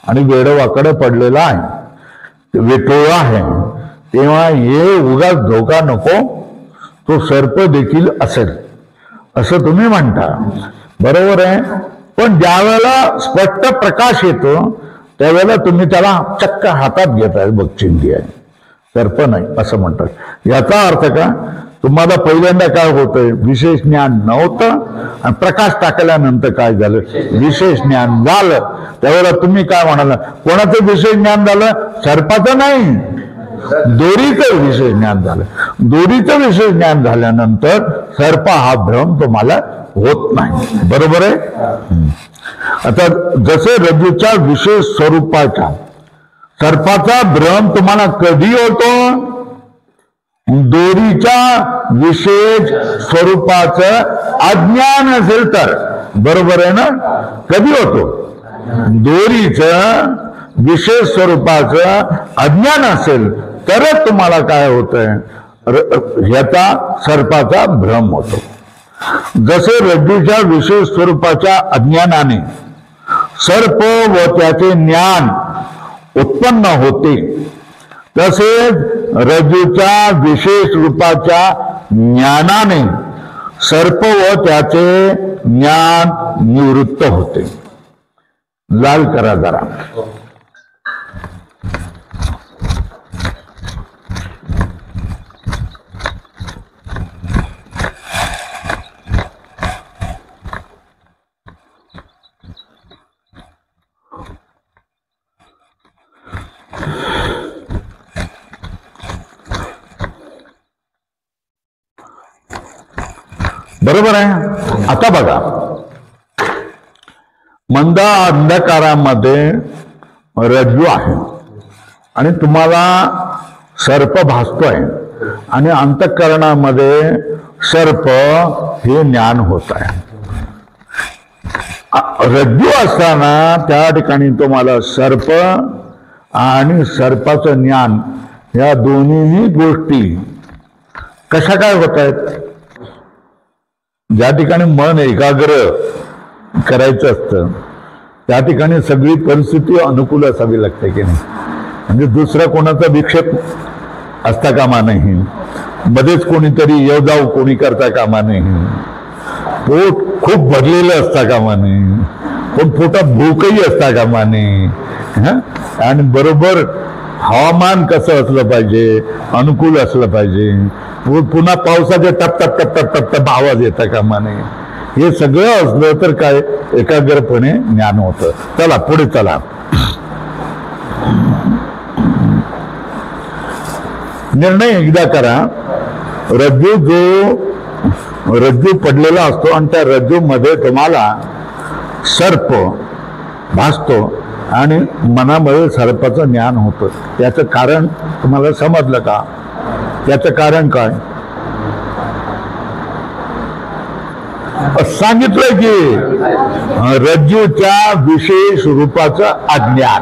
आणि वेडं वाकडं पडलेलं आहे, विटोळा आहे, तेव्हा हे उगाच धोका नको, तो सर्प देखील असेल असं तुम्ही म्हणता, बरोबर आहे. पण ज्यावेळेला स्पष्ट प्रकाश येतो त्यावेळेला तुम्ही त्याला चक्क हातात घेताय, बघ चिंदी आहे, सर्प नाही असं म्हणतात. याचा अर्थ का, तुम्हाला पहिल्यांदा काय होतंय, विशेष ज्ञान नव्हतं आणि प्रकाश टाकल्यानंतर काय झालं, विशेष ज्ञान झालं. त्यावेळेला तुम्ही काय म्हणाला, कोणाचं विशेष ज्ञान झालं, सर्पाचं नाही, दोरीचं विशेष ज्ञान झालं. दोरीचं विशेष ज्ञान झाल्यानंतर सर्प हा भ्रम तुम्हाला होत नाही, बरोबर आहे. आता जसे रज्जूच्या विशेष स्वरूपाच्या सर्पाचा भ्रम तुम्हाला कधी होतो, दोरीच्या विशेष स्वरूपाचं अज्ञान असेल तर, बरोबर आहे ना. कधी होतो, दोरीचं विशेष स्वरूपाचं अज्ञान असेल तरच तुम्हाला काय होतंय, ह्याचा सर्पाचा भ्रम होतो. जसे रज्जूच्या विशेष स्वरूपाच्या अज्ञानाने सर्प व त्याचे ज्ञान उत्पन्न होते, तसेच रज्जूच्या विशेष रूपाच्या ज्ञानाने सर्प व त्याचे ज्ञान निवृत्त होते. लाल करा जरा. बरोबर आहे. आता बघा, मंद अंधकारामध्ये रज्जू आहे आणि तुम्हाला सर्प भासतोय आणि अंतःकरणामध्ये सर्प हे ज्ञान होत आहे. रज्जू असताना त्या ठिकाणी तुम्हाला सर्प आणि सर्पाचं ज्ञान या दोन्ही गोष्टी कशा काय होत आहेत. ज्या ठिकाणी मन एकाग्र करायचं असतं त्या ठिकाणी सगळी परिस्थिती अनुकूल असावी लागते की नाही. म्हणजे दुसरा कोणाचा विक्षेप असता कामा नाही, मध्येच कोणीतरी येऊ जाऊ कोणी करता कामा नाही, पोट खूप भरलेलं असता कामा नाही, पण पोटात भूकही असता कामा नये. आणि बरोबर हवामान कसं असलं पाहिजे, अनुकूल असलं पाहिजे. पुन्हा पावसाचे टप टप टप टप टप टप आवाज येता कामा नये. हे सगळं असलं तर काय एकाग्रपणे ज्ञान होतं. चला पुढे चला. निर्णय एकदा करा. रज्जू पडलेला असतो आणि त्या रज्जू मध्ये तुम्हाला सर्प भासतो आणि मनामध्ये सर्पाचं ज्ञान होतं. याचं कारण तुम्हाला समजलं का? याचं कारण काय सांगितलंय की रज्जूच्या विशेष रूपाचं अज्ञान,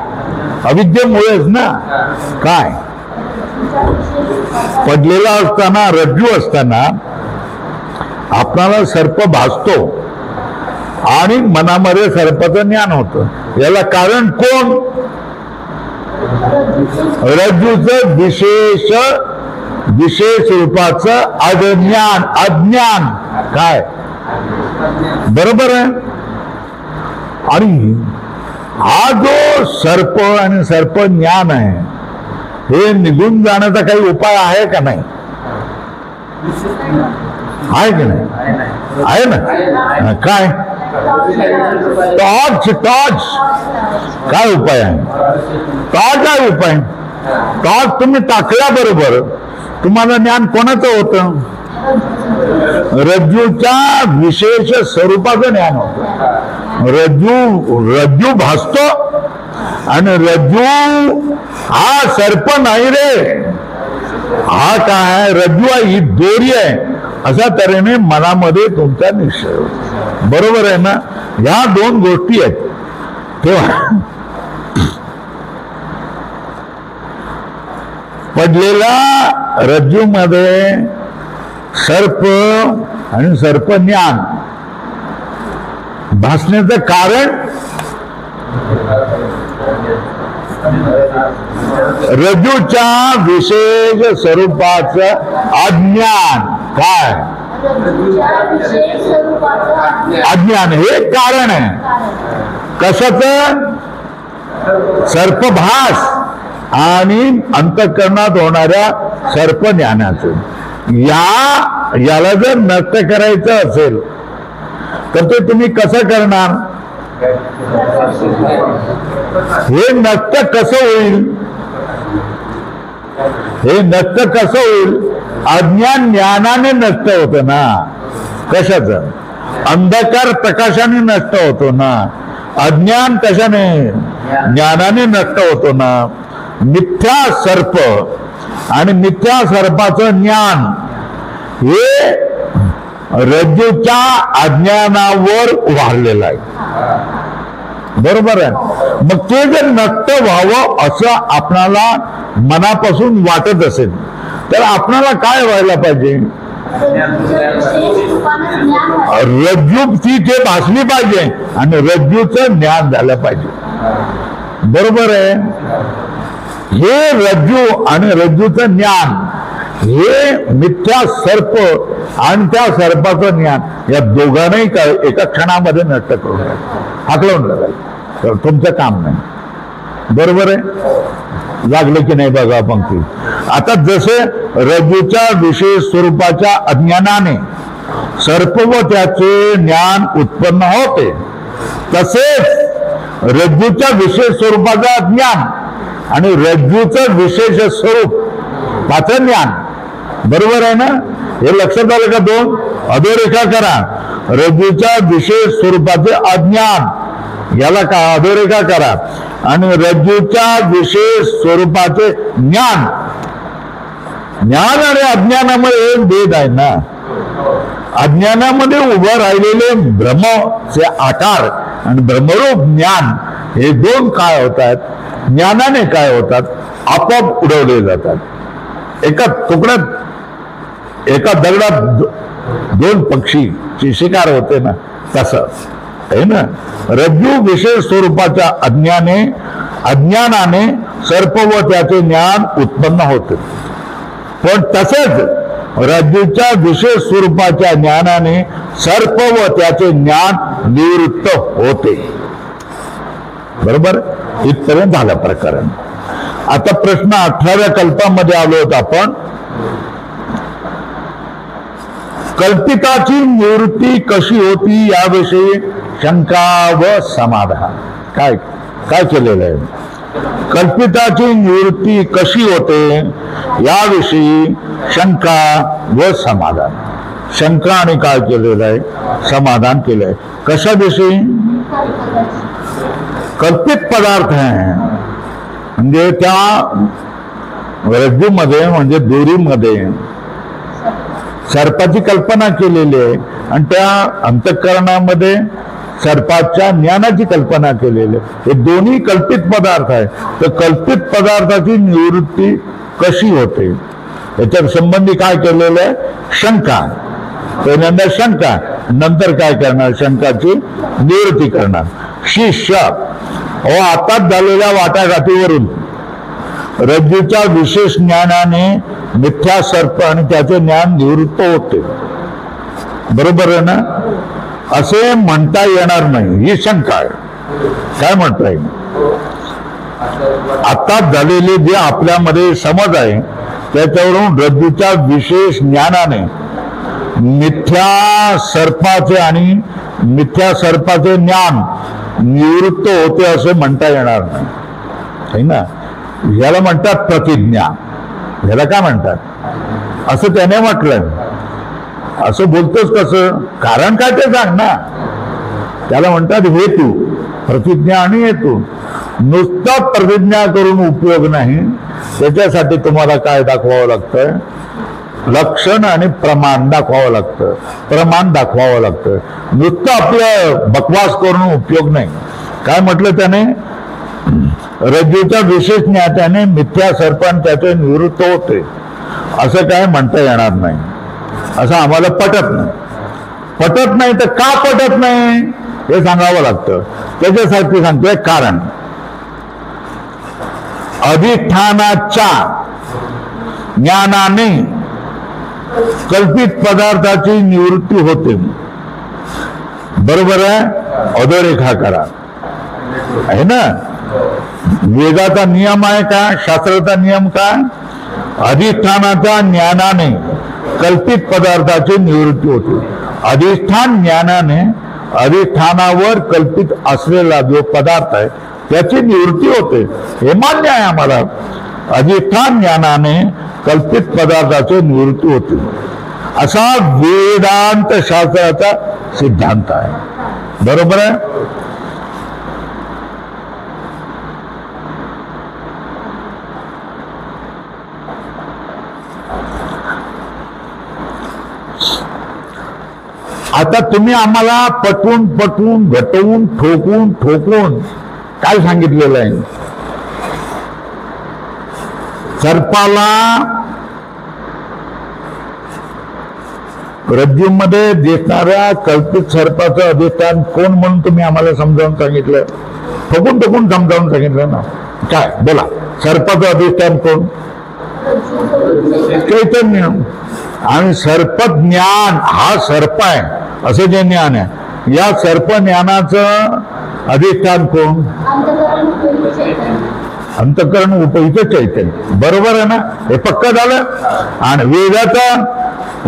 अविद्येमुळेच ना. काय पडलेला असताना, रज्जू असताना आपणाला सर्प भासतो आणि मनामध्ये सर्पाचं ज्ञान होतं. याला कारण कोण? रज्जूचं विशेष रूपाचं अज्ञान. काय बरोबर आहे. आणि हा जो सर्प आणि सर्प ज्ञान आहे, हे निघून जाण्याचा काही उपाय आहे का नाही? आहे की नाही? आहे ना. काय टॉर्च काय उपाय आहे? काय उपाय? टॉर्च तुम्ही टाकल्याबरोबर तुम्हाला ज्ञान कोणाचं होतं? रज्जूच्या विशेष स्वरूपाचं ज्ञान होतं. रज्जू भासतो आणि रज्जू हा सर्प नाही रे, हा काय रज्जू ही दोरी आहे, अशा तऱ्हेने मनामध्ये तुमचा निश्चय होतो. बरोबर आहे ना. ह्या दोन गोष्टी आहेत. तेव्हा पडलेला रज्जू मध्ये सर्प आणि सर्प ज्ञान भासण्याचं कारण रज्जूच्या विशेष स्वरूपाचं अज्ञान. काय अज्ञान हे कारण आहे. कशाचं? सर्पभास आणि अंतःकरणात होणाऱ्या सर्प ज्ञानाचं. याला जर नष्ट करायचं असेल तर ते तुम्ही कसं करणार? हे नष्ट कसं होईल? हे नष्ट कसं होईल? अज्ञान ज्ञानाने नष्ट होतं ना. कशाचं? अंधकार प्रकाशाने नष्ट होतो ना. अज्ञान कशाने? ज्ञानाने नष्ट होतो ना. मिथ्या सर्प आणि मिथ्या सर्पाचं ज्ञान हे रज्जूच्या अज्ञानावर उभारलेलं आहे. बरोबर आहे. मग ते जर नष्ट व्हावं असं आपणाला मनापासून वाटत असेल तर आपणाला काय व्हायला पाहिजे? रज्जू ती ते भासली पाहिजे आणि रज्जूचं ज्ञान झालं पाहिजे. बरोबर आहे. हे रज्जू आणि रज्जूचं ज्ञान हे मिथ्या सर्प आणि त्या सर्पाचं ज्ञान या दोघांनाही एका क्षणामध्ये नष्ट करून हाकलवून लागेल. तुमचं काम नाही. बरोबर आहे. लागलं की नाही बघा पंक्ती. आता जसे रज्जूच्या विशेष स्वरूपाच्या अज्ञानाने सर्प व त्याचे ज्ञान उत्पन्न होते, तसेच रज्जूच्या विशेष स्वरूपाचं अज्ञान आणि रज्जूचं विशेष स्वरूप त्याचं ज्ञान. बरोबर आहे ना. हे लक्षात आलं का? दोन अधोरेखा करा. रज्जूच्या विशेष स्वरूपाचे अज्ञान याला का अधोरेखा करा आणि रज्जूच्या विशेष स्वरूपाचे ज्ञान. ज्ञान आणि अज्ञानामध्ये एक भेद आहे ना. अज्ञानामध्ये उभं राहिलेले ब्रह्मचे आकार आणि ब्रह्मरूप ज्ञान हे दोन काय होतात? ज्ञानाने काय होतात? आपोआप उडवले जातात. एका तुकड्यात एका दगडात दोन पक्षीची शिकार होते ना, तसं आहे ना. रज्जू विशेष स्वरूपाच्या अज्ञानाने सर्प व त्याचे ज्ञान उत्पन्न होते, पण तसेच रज्जूच्या विशेष स्वरूपाच्या ज्ञानाने सर्प व त्याचे ज्ञान निवृत्त होते. बरोबर, इथपर्यंत झालं प्रकरण. आता प्रश्न 18व्या कल्पामध्ये आलो होतो आपण. कल्पिताची निवृत्ती कशी होती याविषयी शंका व समाधान. काय काय केलेलं आहे? कल्पिताची निवृत्ती कशी होते याविषयी शंका व समाधान. शंका आणि काय केलेलं आहे, समाधान केलंय. कशाविषयी? कल्पित पदार्थ आहे म्हणजे त्या रज्जूमध्ये म्हणजे दोरीमध्ये सर्पाची कल्पना केलेली आहे आणि त्या अंतःकरणामध्ये सर्पाच्या ज्ञानाची कल्पना केलेली आहे. हे दोन्ही कल्पित पदार्थ आहे. तर कल्पित पदार्थाची निवृत्ती कशी होते याच्या संबंधी काय केलेलं आहे? शंका. पहिल्यांदा शंका, नंतर काय करणार? शंकाची निवृत्ती करणार. शिष्य आताच झालेल्या वाटाघाटीवरून रज्जूच्या विशेष ज्ञानाने मिथ्या सर्प आणि त्याचे ज्ञान निवृत्त होते. बरोबर आहे ना? असे म्हणता येणार नाही, ही शंका आहे. काय म्हणता येईल? आताच झालेली जे आपल्यामध्ये समज आहे त्याच्यावरून रज्जूच्या विशेष ज्ञानाने मिथ्या सर्पाचे आणि मिथ्या सर्पाचे ज्ञान निवृत्त होते असे म्हणता येणार नाही ना. ह्याला म्हणतात प्रतिज्ञा. ह्याला काय म्हणतात? असं त्याने म्हटलं. असं बोलतोस कसं? कारण काय ते सांग ना. त्याला म्हणतात हेतू. प्रतिज्ञा आणि हेतू. नुसतं प्रतिज्ञा करून उपयोग नाही. त्याच्यासाठी तुम्हाला काय दाखवावं लागतं? लक्षण आणि प्रमाण दाखवावं लागतं. प्रमाण दाखवावं लागतं. नुसतं आपलं बकवास करून उपयोग नाही. काय म्हटलं त्याने? रज्जूच्या विशेष ज्ञात्याने मिथ्या सर्पान त्याचे निवृत्त होते असं काय म्हणता येणार नाही. असं आम्हाला पटत नाही. पटत नाही तर का पटत नाही हे सांगावं लागतं. त्याच्यासाठी सांगतोय कारण. अधिष्ठानाच्या ज्ञानाने कल्पित पदार्थाची निवृत्ती होते. बरोबर आहे? अधोरेखा करा. आहे ना? वेदाचा नियम आहे का? शास्त्राचा नियम का? अधिष्ठानाच्या ज्ञानाने कल्पित पदार्थाची निवृत्ती होते. अधिष्ठान ज्ञानाने अधिष्ठानावर कल्पित असलेला जो पदार्थ आहे त्याची निवृत्ती होते. हे मान्य आहे आम्हाला. अधिष्ठान ज्ञानाने कल्पित पदार्थाची निवृत्ती होते असा वेदांत शास्त्राचा सिद्धांत आहे. बरोबर आहे? आता तुम्ही आम्हाला पटवून पटवून घटवून ठोकून ठोकून काय सांगितलेलं आहे? सर्पाला रज्जूमध्ये दिसणाऱ्या कल्पित सर्पाचं अधिष्ठान कोण म्हणून तुम्ही आम्हाला समजावून सांगितलं. ठोकून ठोकून समजावून सांगितलं ना. काय बोला? सर्पाचं अधिष्ठान कोण? चैतन्य. आणि सर्प ज्ञान हा सर्प आहे असं जे ज्ञान आहे या सर्प ज्ञानाचं अधिष्ठान कोण? अंतःकरण उपयुक्त चैतन्य. बरोबर आहे ना? हे पक्क झालं. आणि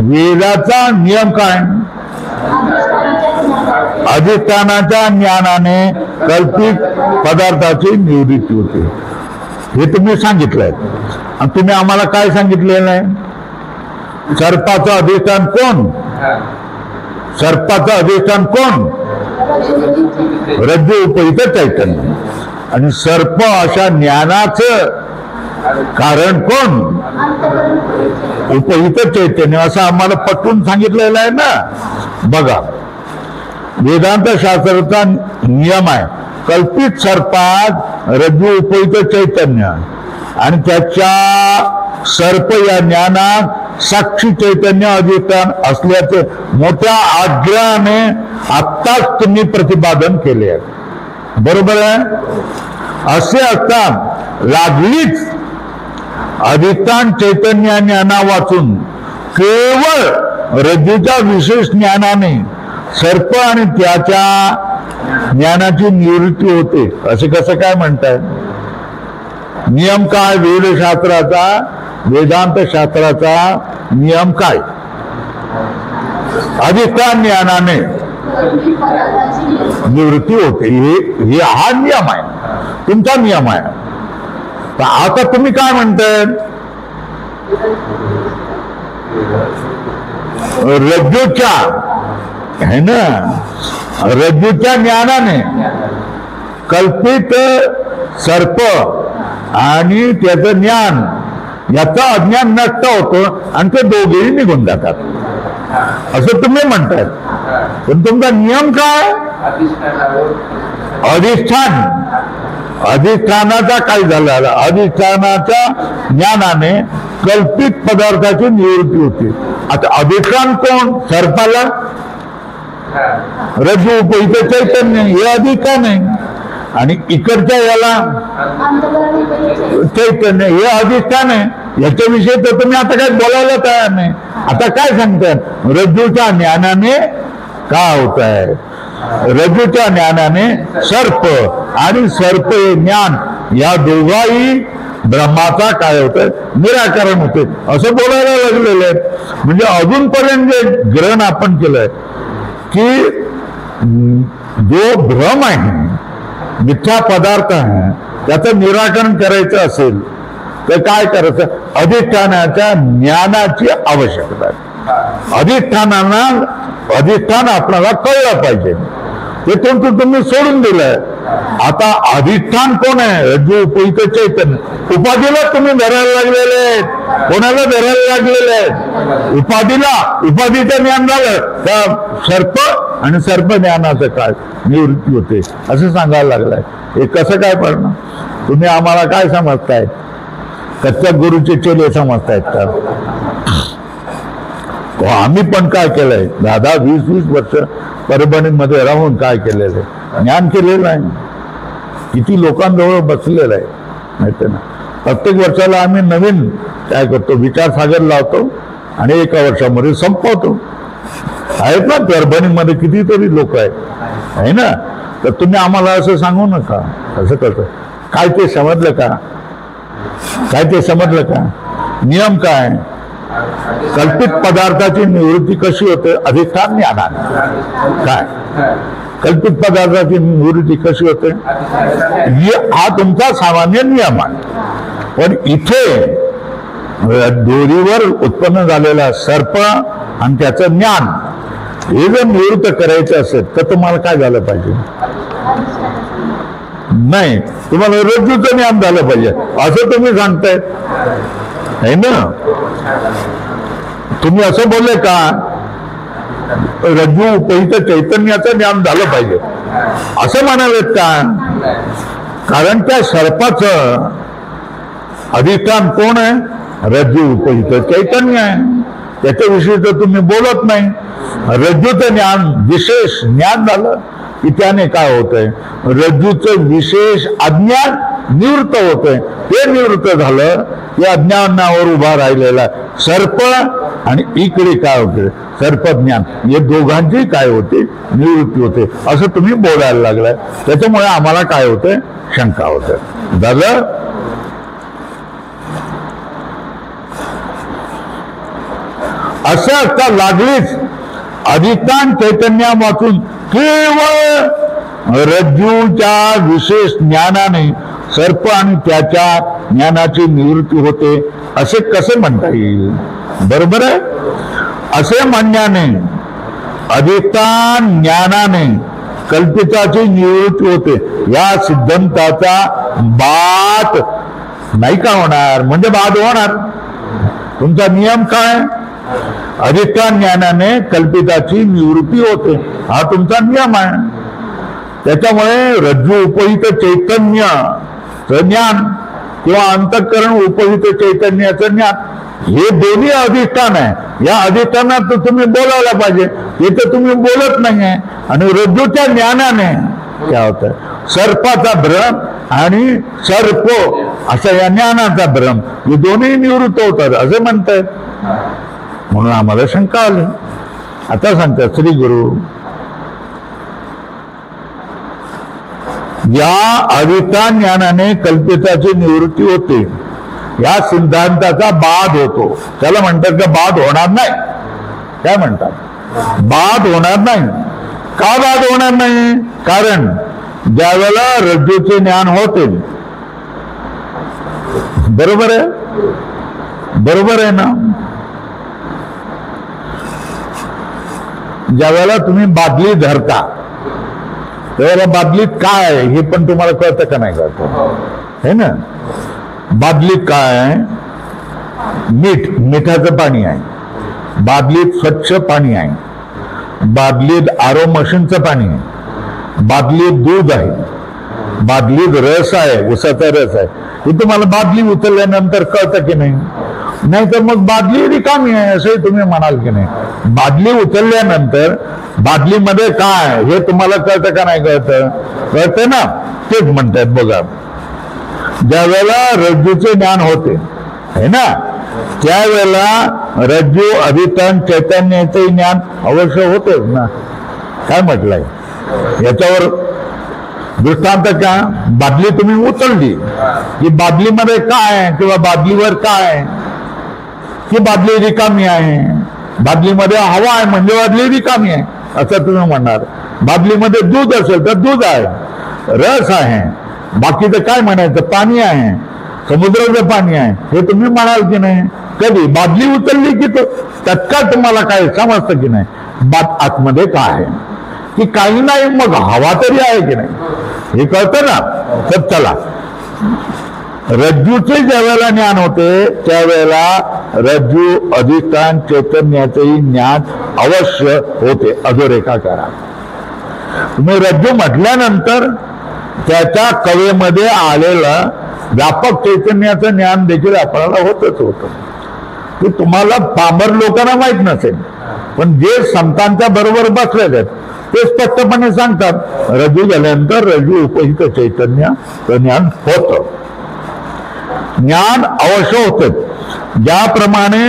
वेदाचा नियम काय? अधिष्ठानाच्या ज्ञानाने कल्पित पदार्थाची निवृत्ती होते. हे तुम्ही सांगितलंय. आणि तुम्ही आम्हाला काय सांगितलेलं आहे? सर्पाचं अधिष्ठान कोण? सर्पाचं अधिष्ठान कोण? रज्जू उपयुक्त चैतन्य. आणि सर्प अशा ज्ञानाचं कारण कोण? उपयुक्त चैतन्य. असं आम्हाला पटवून सांगितलेलं आहे ना. बघा, वेदांत शास्त्राचा नियम आहे कल्पित सर्पात रज्जू उपयुक्त चैतन्य आणि त्याच्या सर्प या ज्ञानात साक्षी चैतन्य अधिष्ठान असल्याचे मोठ्या आग्रहाने आत्ताच तुम्ही प्रतिपादन केले आहे. बरोबर आहे? असे असता लागलीच अधिष्ठान चैतन्य ज्ञाना वाचून केवळ रज्जूच्या विशेष ज्ञानाने सर्प आणि त्याच्या ज्ञानाची निवृत्ती होते असे कसं काय म्हणताय? नियम काय? वेदशास्त्राचा, वेदांत शास्त्राचा नियम काय? अधिष्ठान ज्ञानाने निवृत्ती होते, हे हा नियम आहे, तुमचा नियम आहे. तर आता तुम्ही काय म्हणताय? रज्जूच्या है ना, रज्जूच्या ज्ञानाने कल्पित सर्प आणि त्याचं ज्ञान, याचं अज्ञान नष्ट होतं आणि ते दोघेही निघून जातात असं तुम्ही म्हणताय. पण तुमचा नियम काय? अधिष्ठान, अधिष्ठानाचा काय झालं? अधिष्ठानाच्या ज्ञानाने कल्पित पदार्थाची निवृत्ती होती. आता अधिष्ठान कोण? सर्पाला रज्जू उपहित चैतन्य हे अधिष्ठान आहे, आणि इकडच्या याला चैतन्य हे अधिष्ठान आहे. याच्याविषयी तर तुम्ही आता काय बोलायला तयार नाही. आता काय सांगतात? रज्जूच्या ज्ञानाने काय होत आहे? रज्जूच्या ज्ञानाने सर्प आणि सर्प हे ज्ञान या दोघाही ब्रह्माचा काय होत निराकरण होते असं बोलायला लागलेलं आहे. म्हणजे अजूनपर्यंत जे ग्रहण आपण केलंय की जो भ्रम आहे, मिथ्या पदार्थ आहे, त्याचं निराकरण करायचं असेल तर काय करायचं? अधिष्ठानाच्या ज्ञानाची आवश्यकता आहे. अधिष्ठान आपल्याला कळलं पाहिजे, ते तुमचं तुम्ही सोडून दिलंय. आता अधिष्ठान कोण आहे? रज्जू उपहित चैतन्य. उपाधीला तुम्ही धरायला लागलेले आहेत. कोणाला धरायला लागलेले आहेत? उपाधीला. उपाधीचं ज्ञान झालं का सर्प आणि सर्प ज्ञानाचं काय निवृत्ती होते असं सांगायला लागलाय. हे कसं काय पडणार? तुम्ही आम्हाला काय समजताय? कच्च्या गुरुचे चेले समजतायत का? आम्ही पण काय केलंय? 10-20 वर्ष परभणीमध्ये राहून काय केलेलं आहे? ज्ञान केलेलं आहे. किती लोकांजवळ बसलेलं आहे माहिती ना. प्रत्येक वर्षाला आम्ही नवीन काय करतो? विचार सागर लावतो आणि एका वर्षामध्ये संपवतो. आहेत ना परभणीमध्ये कितीतरी लोक आहेत आहे ना. तर तुम्ही आम्हाला असं सांगू नका. असं कसं काय? ते समजलं का? काय ते समजलं का? नियम काय? कल्पित पदार्थाची निवृत्ती कशी होते? अधिष्ठान ज्ञानाने. काय कल्पित पदार्थाची निवृत्ती कशी होते? हा तुमचा सामान्य नियम आहे. पण इथे दोरीवर उत्पन्न झालेला सर्प आणि त्याचं ज्ञान हे जर निवृत्त करायचं असेल तर तुम्हाला काय झालं पाहिजे? नाही, तुम्हाला रज्जूचं ज्ञान झालं पाहिजे असं तुम्ही सांगताय है ना. तुम्ही असं बोलले का? रज्जू उपहित चैतन्याचं ज्ञान झालं पाहिजे असं म्हणालेत का? कारण त्या सर्पाचं अधिष्ठान कोण आहे? रज्जू उपहित चैतन्य आहे. त्याच्याविषयी तर तुम्ही बोलत नाही. रज्जूचं ज्ञान विशेष ज्ञान झालं की त्याने काय होतंय? रज्जूचं विशेष अज्ञान निवृत्त होतंय. ते निवृत्त झालं की अज्ञानावर उभा राहिलेला सर्प आणि इकडे काय होते? सर्पज्ञान. हे दोघांची काय होते? निवृत्ती होते असं तुम्ही बोलायला लागलाय. त्याच्यामुळे आम्हाला काय होतंय? शंका होते. झालं. असं असता लागलीच अधिष्ठान चैतन्यापासून केवळ रज्जूच्या विशेष ज्ञानाने सर्प आणि त्याच्या ज्ञानाची निवृत्ती होते असे कसे म्हणता येईल? बरोबर आहे. असे म्हणण्याने अधिष्ठान ज्ञानाने कल्पिताची निवृत्ती होते या सिद्धांताचा बात नाही का होणार? म्हणजे बाद होणार. तुमचा नियम काय? अधिष्ठान ज्ञानाने कल्पिताची निवृत्ती होते हा तुमचा नियम आहे. त्याच्यामुळे रज्जू उपहित चैतन्य ज्ञान किंवा अंतःकरण उपहित चैतन्याचं ज्ञान हे दोन्ही अधिष्ठान आहे. या अधिष्ठानात तुम्ही बोलायला पाहिजे, हे तर तुम्ही बोलत नाही आहे. आणि रज्जूच्या ज्ञानाने काय होतं? सर्पाचा भ्रम आणि सर्प असा या ज्ञानाचा भ्रम हे दोन्ही निवृत्त होतात असं म्हणतात. म्हणून आम्हाला शंका आली. आता सांगतात श्री गुरु या अधिष्ठान ज्ञानाने कल्पिताची निवृत्ती होते, या सिद्धांताचा बाध होतो. त्याला म्हणतात का बाध होणार नाही? काय म्हणतात? बाध होणार नाही. का बाध होणार नाही? कारण ज्यावेळेला रज्जूचे ज्ञान होते, बरोबर आहे, बरोबर आहे ना? ज्यावेळेला तुम्ही बादली धरता त्यावेळेला बादलीत काय आहे हे पण तुम्हाला कळतं का नाही कळतं, है ना? बादलीत काय आहे? मीठ, मिठाचं पाणी आहे. बादलीत स्वच्छ पाणी आहे. बादलीत आरो मशीनचं पाणी आहे. बादलीत दूध आहे. बादलीत रस आहे, उसाचा रस आहे. हे तुम्हाला बादली उचलल्यानंतर कळतं की नाही? नाही तर मग बादली रिकामी आहे असंही तुम्ही म्हणाल की नाही? बादली उचलल्यानंतर बादलीमध्ये काय हे तुम्हाला कळतं का नाही कळतं? कळतं ना? तेच म्हणतात बघा, ज्या वेळेला रज्जूचे ज्ञान होते है ना, त्यावेळेला रज्जू अधिष्ठान चैतन्याचे ज्ञान अवश्य होतेच ना. काय म्हटलंय याच्यावर दृष्टांत का? बादली तुम्ही उचलली की बादलीमध्ये काय आहे किंवा बादलीवर काय आहे, की बादली रिकामी आहे. बादलीमध्ये हवा आहे म्हणजे बादली रिकामी आहे असं तुम्ही म्हणणार. बादलीमध्ये दूध असेल तर दूध आहे, रस आहे, बाकीचं काय म्हणायचं? पाणी आहे, समुद्राचं पाणी आहे हे तुम्ही म्हणाल की नाही? कधी बादली उचलली की तो तत्काळ तुम्हाला काय समजतं की नाही? आतमध्ये काय आहे की काही नाही, मग हवा तरी आहे की नाही हे कळतं ना. तर चला, रज्जूचे ज्या वेळेला ज्ञान होते त्यावेळेला रज्जू अधिष्ठान चैतन्याचेही ज्ञान अवश्य होते. अधोरेखा करा. तुम्ही रज्जू म्हटल्यानंतर त्याच्या कवेमध्ये आलेलं व्यापक चैतन्याचं ज्ञान देखील आपल्याला होतच होतं. ते तुम्हाला पामर लोकांना माहित नसेल, पण जे संतांच्या बरोबर बसलेले आहेत ते स्पष्टपणे सांगतात रज्जू झाल्यानंतर रज्जू उपहित चैतन्य ज्ञान होतं. ज्ञान अवश्य होते. ज्याप्रमाणे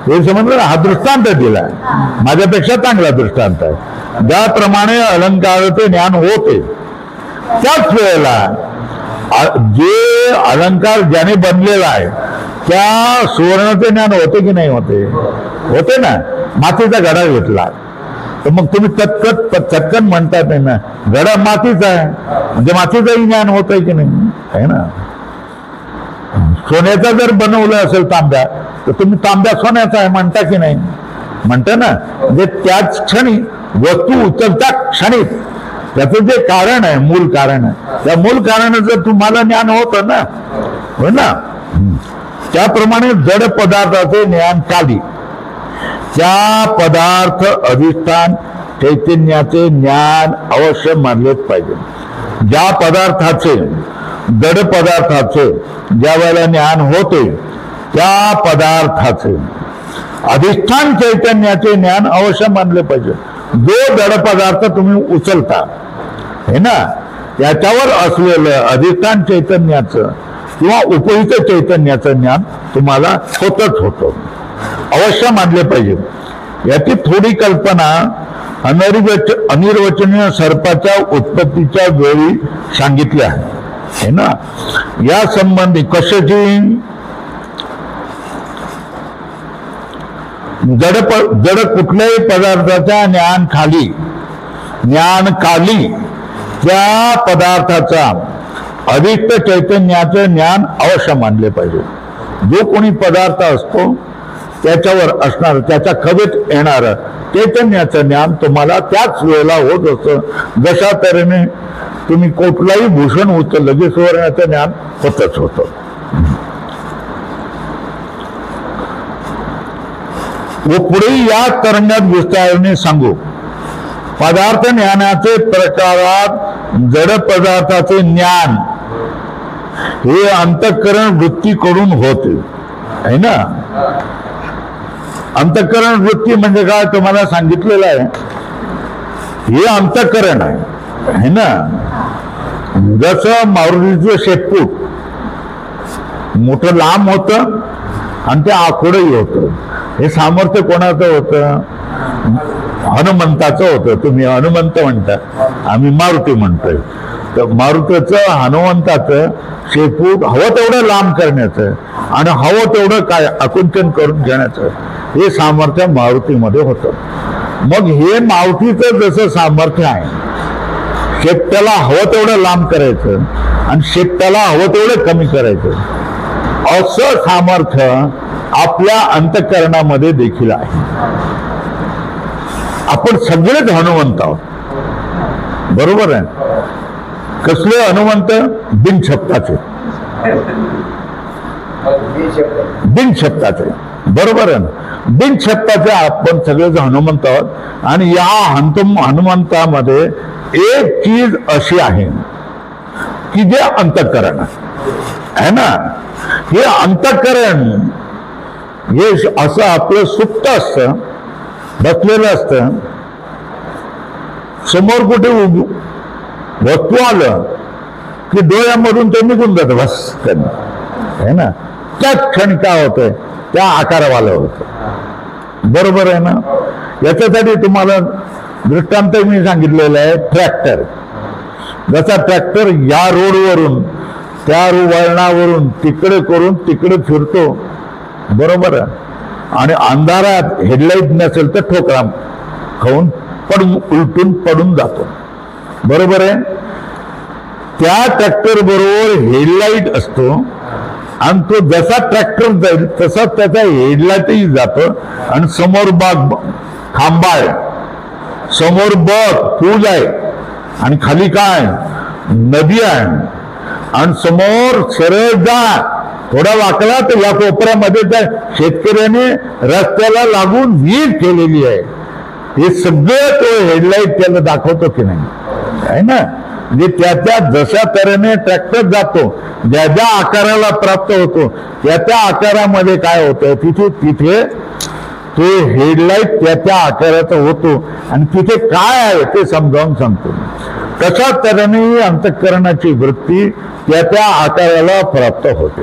हे समजलं, हा दृष्टांत दिलाय, माझ्यापेक्षा चांगला दृष्टांत आहे. ज्याप्रमाणे अलंकाराचे ज्ञान होते त्याच वेळेला जे अलंकार ज्याने बनलेला आहे त्या सुवर्णाचे ज्ञान होते की नाही होते? होते ना. मातीचा घडा घेतला तर मग तुम्ही चटकन म्हणतात नाही ना, घडा मातीचा आहे म्हणजे मातीचंही ज्ञान होत आहे की नाही, आहे ना. सोन्याचा जर बनवलं असेल तांब्या तर तुम्ही तांब्या सोन्याचा आहे म्हणता की नाही? म्हणता ना. म्हणजे त्याच क्षणी वस्तू उचलता क्षणी त्याचं जे कारण आहे, मूल कारण आहे, त्या मूल कारणाचं तुम्हाला ज्ञान होतं ना, हो ना. त्याप्रमाणे जड पदार्थाचे ज्ञान काली त्या पदार्थ अधिष्ठान चैतन्याचे ज्ञान अवश्य मानलेच पाहिजे. ज्या पदार्थाचे, जड पदार्थाचे ज्या वेळेला ज्ञान होते त्या पदार्थाचे अधिष्ठान चैतन्याचे ज्ञान अवश्य मानले पाहिजे. जो जड पदार्थ तुम्ही उचलता है ना, त्याच्यावर असलेलं अधिष्ठान चैतन्याचं किंवा उपहित चैतन्याचं ज्ञान तुम्हाला होतच होतं, अवश्य मानले पाहिजे. याची थोडी कल्पना अनिर्वचनीय सर्पाच्या उत्पत्तीच्या वेळी सांगितली आहे ना. या संबंधी कशाची? जड कुठल्याही पदार्थाच्या ज्ञान खाली त्या पदार्थाचा अधिष्ठ चैतन्याचं ज्ञान अवश्य मानले पाहिजे. जो कोणी पदार्थ असतो त्याच्यावर असणार, त्याच्या खवेत येणार चैतन्याचं ज्ञान तुम्हाला त्याच वेळेला होत असतं. जशा तऱ्हेने तुम्ही कुठलाही भूषण उचललं की सुवर्णाचं ज्ञान होतच होतं. व पुढे या तरंगात विस्ताराने सांगू. पदार्थ ज्ञानाचे प्रकारात जड पदार्थाचे ज्ञान हे अंतःकरण वृत्तीकडून होते, है ना. अंतःकरण वृत्ती म्हणजे काय तुम्हाला सांगितलेलं आहे, हे अंतःकरण आहे ना. जसं मारुतीचं शेपूट मोठं लांब होतं आणि ते आखोडही होतं. हे सामर्थ्य कोणाचं होतं? हनुमंताचं होतं. तुम्ही हनुमंत म्हणता, आम्ही मारुती म्हणतोय. तर मारुतीचं हनुमंताचं शेपूट हवं तेवढं लांब करण्याचं आणि हवं तेवढं काय आकुंचन करून घेण्याचं हे सामर्थ्य मारुतीमध्ये होतं. मग हे मारुतीचं जसं सामर्थ्य आहे, शेपट्याला हवं तेवढं लांब करायचं आणि शेपट्याला हवं तेवढं कमी करायचं, असं सामर्थ्य आपल्या अंतःकरणामध्ये देखील आहे. आपण सगळेच हनुमंत आहोत, बरोबर आहे. कसले हनुमंत? बिनशब्दाचे, बिनशब्दाचे, बरोबर आहे ना. बिनशब्दाचे आपण सगळेच हनुमंत आहोत. आणि या हनुमंतामध्ये एक चीज अशी आहे की जे अंतःकरण आहे ना, हे अंतःकरण हे असं आपलं सुप्त असतं, बसलेलं असतं. समोर कुठे वस्तू आलं की डोळ्यामधून ते निघून जातं, बस आहे ना. त्याच क्षणी काय होतंय, त्या आकारावालं होतं, बरोबर आहे ना. याच्यासाठी तुम्हाला दृष्टांत मी सांगितलेलं आहे. ट्रॅक्टर, जसा ट्रॅक्टर या रोडवरून त्या वळणावरून तिकडे करून तिकडे फिरतो, बरोबर आहे. आणि अंधारात हेडलाईट नसेल तर ठोकरा खाऊन उलटून पडून जातो, बरोबर आहे. त्या ट्रॅक्टर बरोबर हेडलाईट असतो आणि तो जसा ट्रॅक्टर जाईल तसा त्याचा हेडलाईटही जातो. आणि समोर बाग खांबा आहे, समोर बघ पूल आहे आणि खाली काय नदी आहे आणि समोर सरळ जा, थोडा वाकला तर या कोपऱ्यामध्ये त्या शेतकऱ्याने रस्त्याला लागून विहीर केलेली आहे. हे सगळं तो हेडलाईट त्याला दाखवतो की नाही, आहे ना. म्हणजे त्याच्या जशा तऱ्हेने ट्रॅक्टर जातो, ज्या ज्या आकाराला प्राप्त होतो त्या त्या आकारामध्ये काय होतं, तिथे तो हेडलाईट त्या त्या आकाराचा होतो आणि तिथे काय आहे ते समजावून सांगतो. तशा तऱ्हेने अंतःकरणाची वृत्ती त्या त्या आकाराला प्राप्त होते.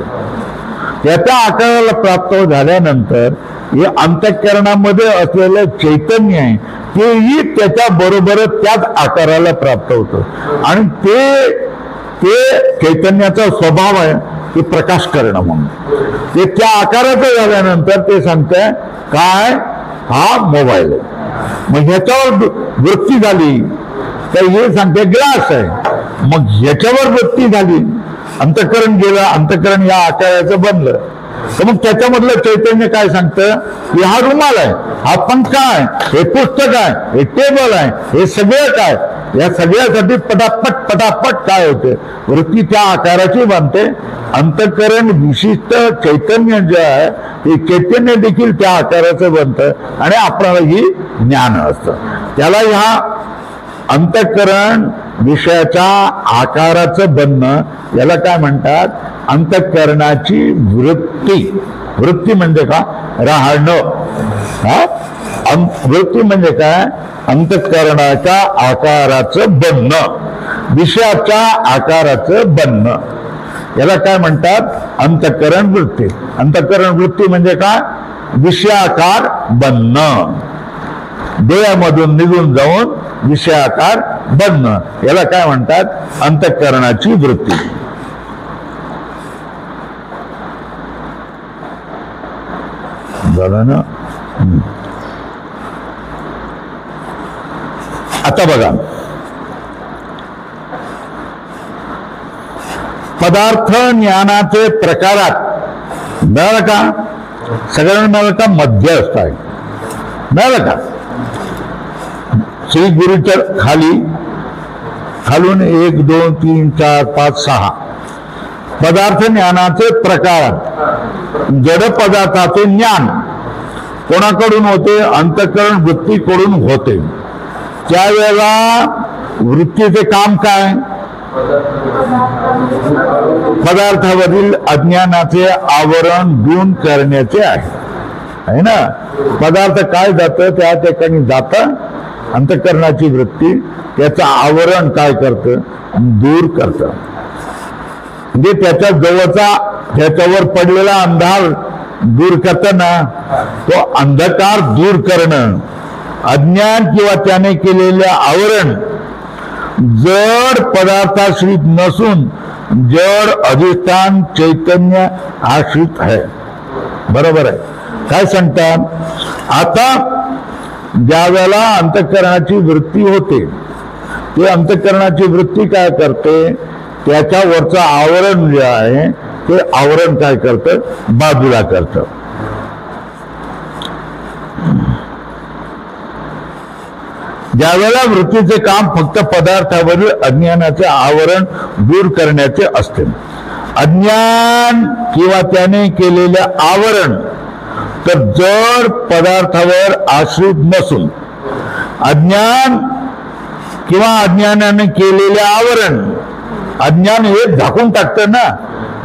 त्या त्या आकाराला प्राप्त झाल्यानंतर हे अंतःकरणामध्ये असलेलं चैतन्य आहे तेही त्याच्या बरोबरच त्याच आकाराला प्राप्त होतं. आणि ते चैतन्याचा स्वभाव आहे ते प्रकाश करणं म्हणून. ते त्या आकाराचं झाल्यानंतर ते सांगतंय काय, हा मोबाईल आहे. मग ह्याच्यावर वृत्ती झाली तर हे सांगते ग्लास आहे. मग ह्याच्यावर वृत्ती झाली, अंतःकरण गेलं, अंतःकरण या आकाराचं बनलं, तर मग त्याच्यामधलं चैतन्य काय सांगतं की हा रुमाल आहे, हा पंखा आहे, हे पुस्तक आहे, हे टेबल आहे, हे सगळं काय. या सगळ्यासाठी पटापट काय होते, वृत्ती त्या आकाराची बनते. अंतःकरण विशिष्ट चैतन्य जे आहे ते चैतन्य देखील त्या आकाराचं बनतं आणि आपल्याला ही ज्ञान असतं. त्याला ह्या अंतःकरण विषयाच्या आकाराचं बनणं याला काय म्हणतात, अंतःकरणाची वृत्ती. वृत्ती म्हणजे का, राहणं. हा वृत्ती म्हणजे काय, अंतःकरणाच्या आकाराचं बनणं, विषयाच्या आकाराचं बनणं, याला काय म्हणतात अंतःकरण वृत्ती. अंतःकरण वृत्ती म्हणजे काय, विषयाकार बनणं, डोळ्यामधून निघून जाऊन विषयाकार बनणं, याला काय म्हणतात अंतःकरणाची वृत्ती. झालं ना. आता बघा, पदार्थ ज्ञानाचे प्रकारात मिळालं का, सगळ्यांना मिळालं का, मध्यस्थ आहे, मिळालं का. श्री गुरुच्या खालून 1 2 3 4 5 6 पदार्थ ज्ञानाचे प्रकारात जड पदार्थाचे ज्ञान कोणाकडून होते, अंतःकरण वृत्तीकडून होते. त्यावेळेला वृत्तीचे काम काय, पदार्थावरील अज्ञानाचे आवरण दूर करण्याचे आहे ना. पदार्थ काय जातं त्या ठिकाणी जातं, अंतःकरणाची वृत्ती त्याचं आवरण काय करतं, दूर करतं. म्हणजे त्याच्या जवळचा त्याच्यावर पडलेला अंधार दूर करताना तो अंधकार दूर करणं अज्ञान किंवा त्याने केलेले आवरण जड पदार्थाश्रित नसून जड अधिष्ठान चैतन्य आश्रित आहे. बरोबर आहे. काय सांगतात आता ज्यावेळेला अंतःकरणाची वृत्ती होते ते अंतःकरणाची वृत्ती काय करते, त्याच्यावरचं आवरण जे आहे ते आवरण काय करतं, बाजूला करतं. ज्यावेळेला वृत्तीचे काम फक्त पदार्थावरील अज्ञानाचे आवरण दूर करण्याचे असते. अज्ञान किंवा त्याने केलेले आवरण तर जड पदार्थावर आश्रित नसून अज्ञान किंवा अज्ञानाने केलेले आवरण, अज्ञान हे झाकून टाकतं ना,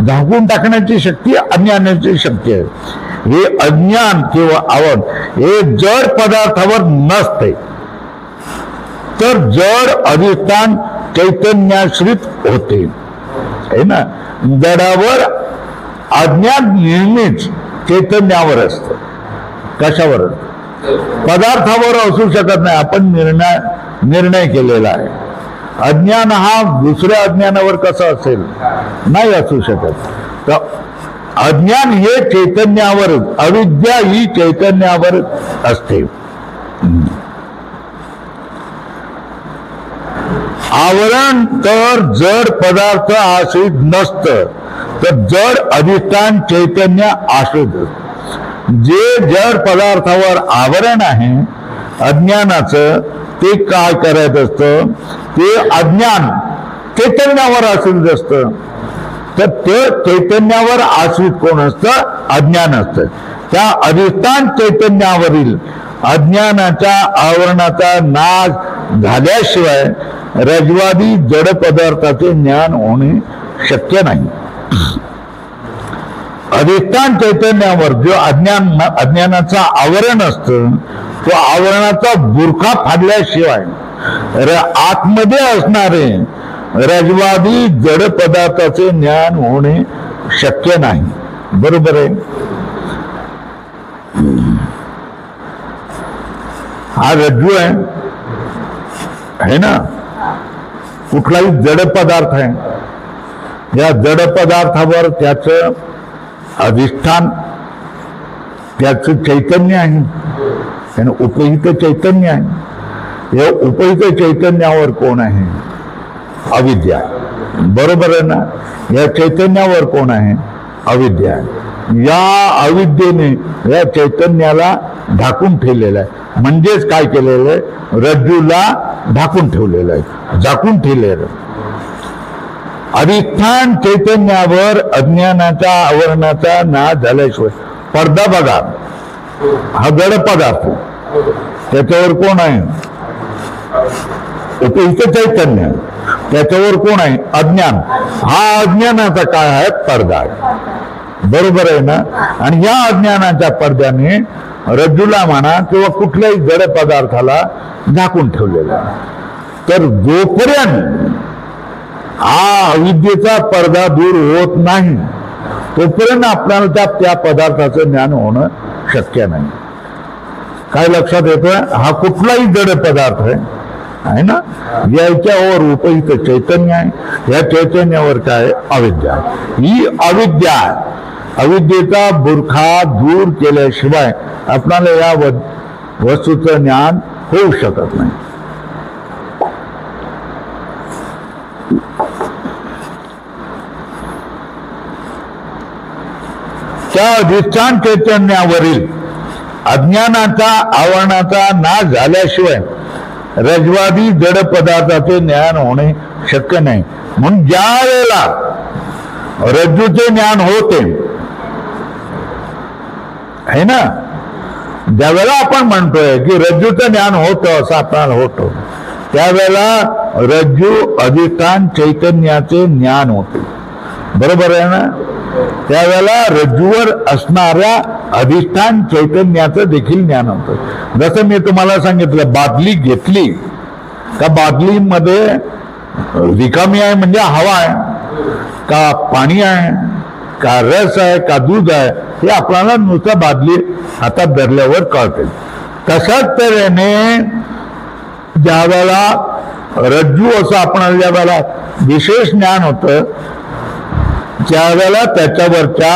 झाकून टाकण्याची शक्ती अज्ञानाची शक्ती आहे. हे अज्ञान किंवा आवरण हे जड पदार्थावर नसते तर जड अधिष्ठान चैतन्याश्रित होते है ना. जडावर अज्ञान नेहमीच चैतन्यावर असतं. कशावर? पदार्थावर असू शकत नाही. आपण निर्णय केलेला आहे. अज्ञान हा दुसऱ्या अज्ञानावर कसं असेल, नाही असू शकत. तर अज्ञान हे चैतन्यावर, अविद्या ही चैतन्यावर असते. आवरण तर जड पदार्थ आश्रित नसतं तर जड अधिष्ठान चैतन्य आश्रित. जे जड पदार्थावर आवरण आहे अज्ञानाचं ते काय करत असतं, ते अज्ञान चैतन्यावर आश्रित असतं. तर ते चैतन्यावर आश्रित कोण असतं, अज्ञान असतं. त्या अधिष्ठान चैतन्यावरील अज्ञानाच्या आवरणाचा नाश झाल्याशिवाय रजवादी जड पदार्थाचे ज्ञान होणे शक्य नाही. अधिष्ठान चैतन्यावर जो अज्ञानाचा आवरण असतं तो आवरणाचा बुरखा फाडल्याशिवाय आतमध्ये असणारे रजवादी जड पदार्थाचे ज्ञान होणे शक्य नाही. बरोबर आहे. हा रज्जू आहे ना, कुठलाही जड पदार्थ आहे. या जड पदार्थावर त्याचं अधिष्ठान, त्याचं चैतन्य आहे, त्यानं उपहित चैतन्य आहे. या उपहित चैतन्यावर कोण आहे, अविद्या. बरोबर आहे ना. या चैतन्यावर कोण आहे, अविद्या. या अविद्येने या चैतन्याला ढाकून ठेवलेलं आहे. म्हणजेच काय केलेलं आहे, रज्जूला ढाकून ठेवलेलं आहे, झाकून ठेवलेलं. अधिष्ठान चैतन्यावर अज्ञानाच्या आवरणाचा नाश झाल्याशिवाय पडदा बघा, हा जड पदार्थ, त्याच्यावर कोण आहे, उपहित चैतन्य, त्याच्यावर कोण आहे, अज्ञान. हा अज्ञानाचा काय आहे, पडदा आहे. बरोबर आहे ना. आणि या अज्ञानाच्या पडद्याने रज्जूला म्हणा किंवा कुठल्याही जड पदार्थाला झाकून ठेवलेला. तर जोपर्यंत हा अविद्येचा पडदा दूर होत नाही तोपर्यंत आपल्याला त्या पदार्थाचं ज्ञान होणं शक्य नाही. काय लक्षात येतोय, हा कुठलाही जड पदार्थ आहे ना, याच्यावर उपहित चैतन्य आहे. या चैतन्यावर काय, अविद्या. ही अविद्या, अविद्येचा बुरखा दूर केल्याशिवाय आपल्याला या वस्तूचं ज्ञान होऊ शकत नाही. त्या अधिष्ठान चैतन्यावरील अज्ञानाचा आवरणाचा नाश झाल्याशिवाय रजवादी जड पदार्थाचे ज्ञान होणे शक्य नाही. म्हणून ज्या वेळेला रज्जूचे ज्ञान होते है ना, ज्यावेळेला आपण म्हणतोय की रज्जूचं ज्ञान होतं असं आपल्याला होतं, त्यावेळेला रज्जू अधिष्ठान चैतन्याचे ज्ञान होते. बरोबर आहे ना. त्यावेळेला रज्जूवर असणाऱ्या अधिष्ठान चैतन्याचं देखील ज्ञान होतं. जसं मी तुम्हाला सांगितलं, बादली घेतली का बादलीमध्ये रिकामी आहे म्हणजे हवा आहे का पाणी आहे का रस आहे का दूध आहे हे आपल्याला नुसतं बादली हातात धरल्यावर कळते. तशाच तऱ्हेने ज्यावेळेला रज्जू असं आपण ज्यावेळेला विशेष ज्ञान होतं त्यावेळेला त्याच्यावरच्या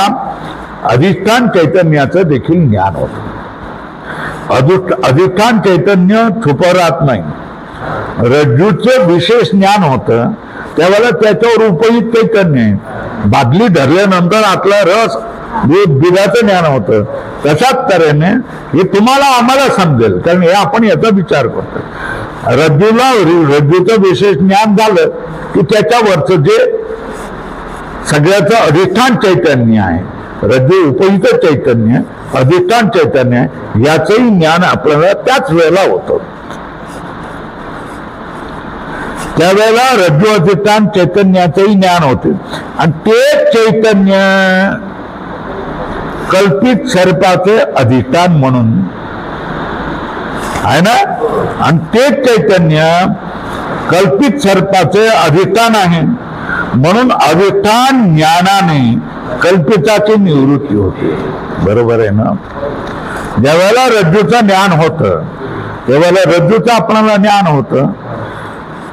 अधिष्ठान चैतन्याचं देखील ज्ञान होतं. अधिष्ठान चैतन्य छुपं राहत नाही. रज्जूचं विशेष ज्ञान होतं त्यावेळेला त्याच्यावर उपयुक्त चैतन्य आहे. बादली धरल्यानंतर आतला रस दुधाचं ज्ञान होतं. तशाच तऱ्हेने हे तुम्हाला आम्हाला समजेल कारण हे आपण याचा विचार करतो. रज्जूचं विशेष ज्ञान झालं की त्याच्यावरचं जे सगळ्याचं अधिष्ठान चैतन्य आहे, रज्जू उपयुक्त चैतन्य, अधिष्ठान चैतन्य याचंही ज्ञान आपल्याला त्याच वेळेला होतं. त्यावेळेला रज्जू अधिष्ठान चैतन्याचंही ज्ञान होते आणि ते चैतन्य कल्पित सर्पाचे अधिष्ठान म्हणून आहे ना. आणि ते चैतन्य कल्पित सर्पाचे अधिष्ठान आहे म्हणून अधिष्ठान ज्ञानाने कल्पिताची निवृत्ती होते. बरोबर आहे ना. ज्यावेळेला रज्जूचं ज्ञान होतं त्यावेळेला रज्जूचं आपल्याला ज्ञान होतं,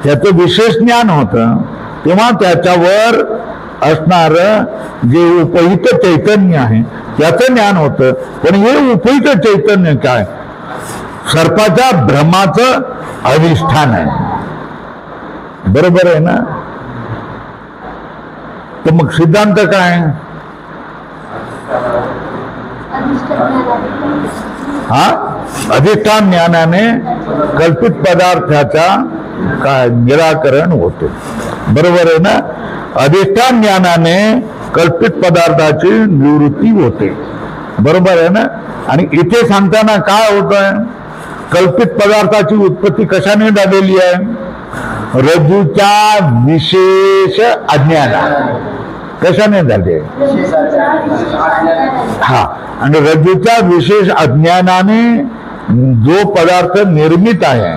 त्याचं विशेष ज्ञान होतं, तेव्हा त्याच्यावर असणार जे उपयुक्त चैतन्य आहे त्याचं ज्ञान होतं. पण हे उपयुक्त चैतन्य काय? सर्पाच्या भ्रमाचं अधिष्ठान आहे. बरोबर आहे ना. तर मग सिद्धांत काय? हा अधिष्ठान ज्ञानाने कल्पित पदार्थाचा काय निराकरण होते. बरोबर आहे ना. अधिष्ठान ज्ञानाने कल्पित पदार्थाची निवृत्ती होते. बरोबर आहे ना. आणि इथे सांगताना काय होत आहे? कल्पित पदार्थाची उत्पत्ती कशाने झालेली आहे? रज्जूच्या विशेष अज्ञाना कशाने झाले? हा. आणि रज्जूच्या विशेष अज्ञानाने जो पदार्थ निर्मित आहे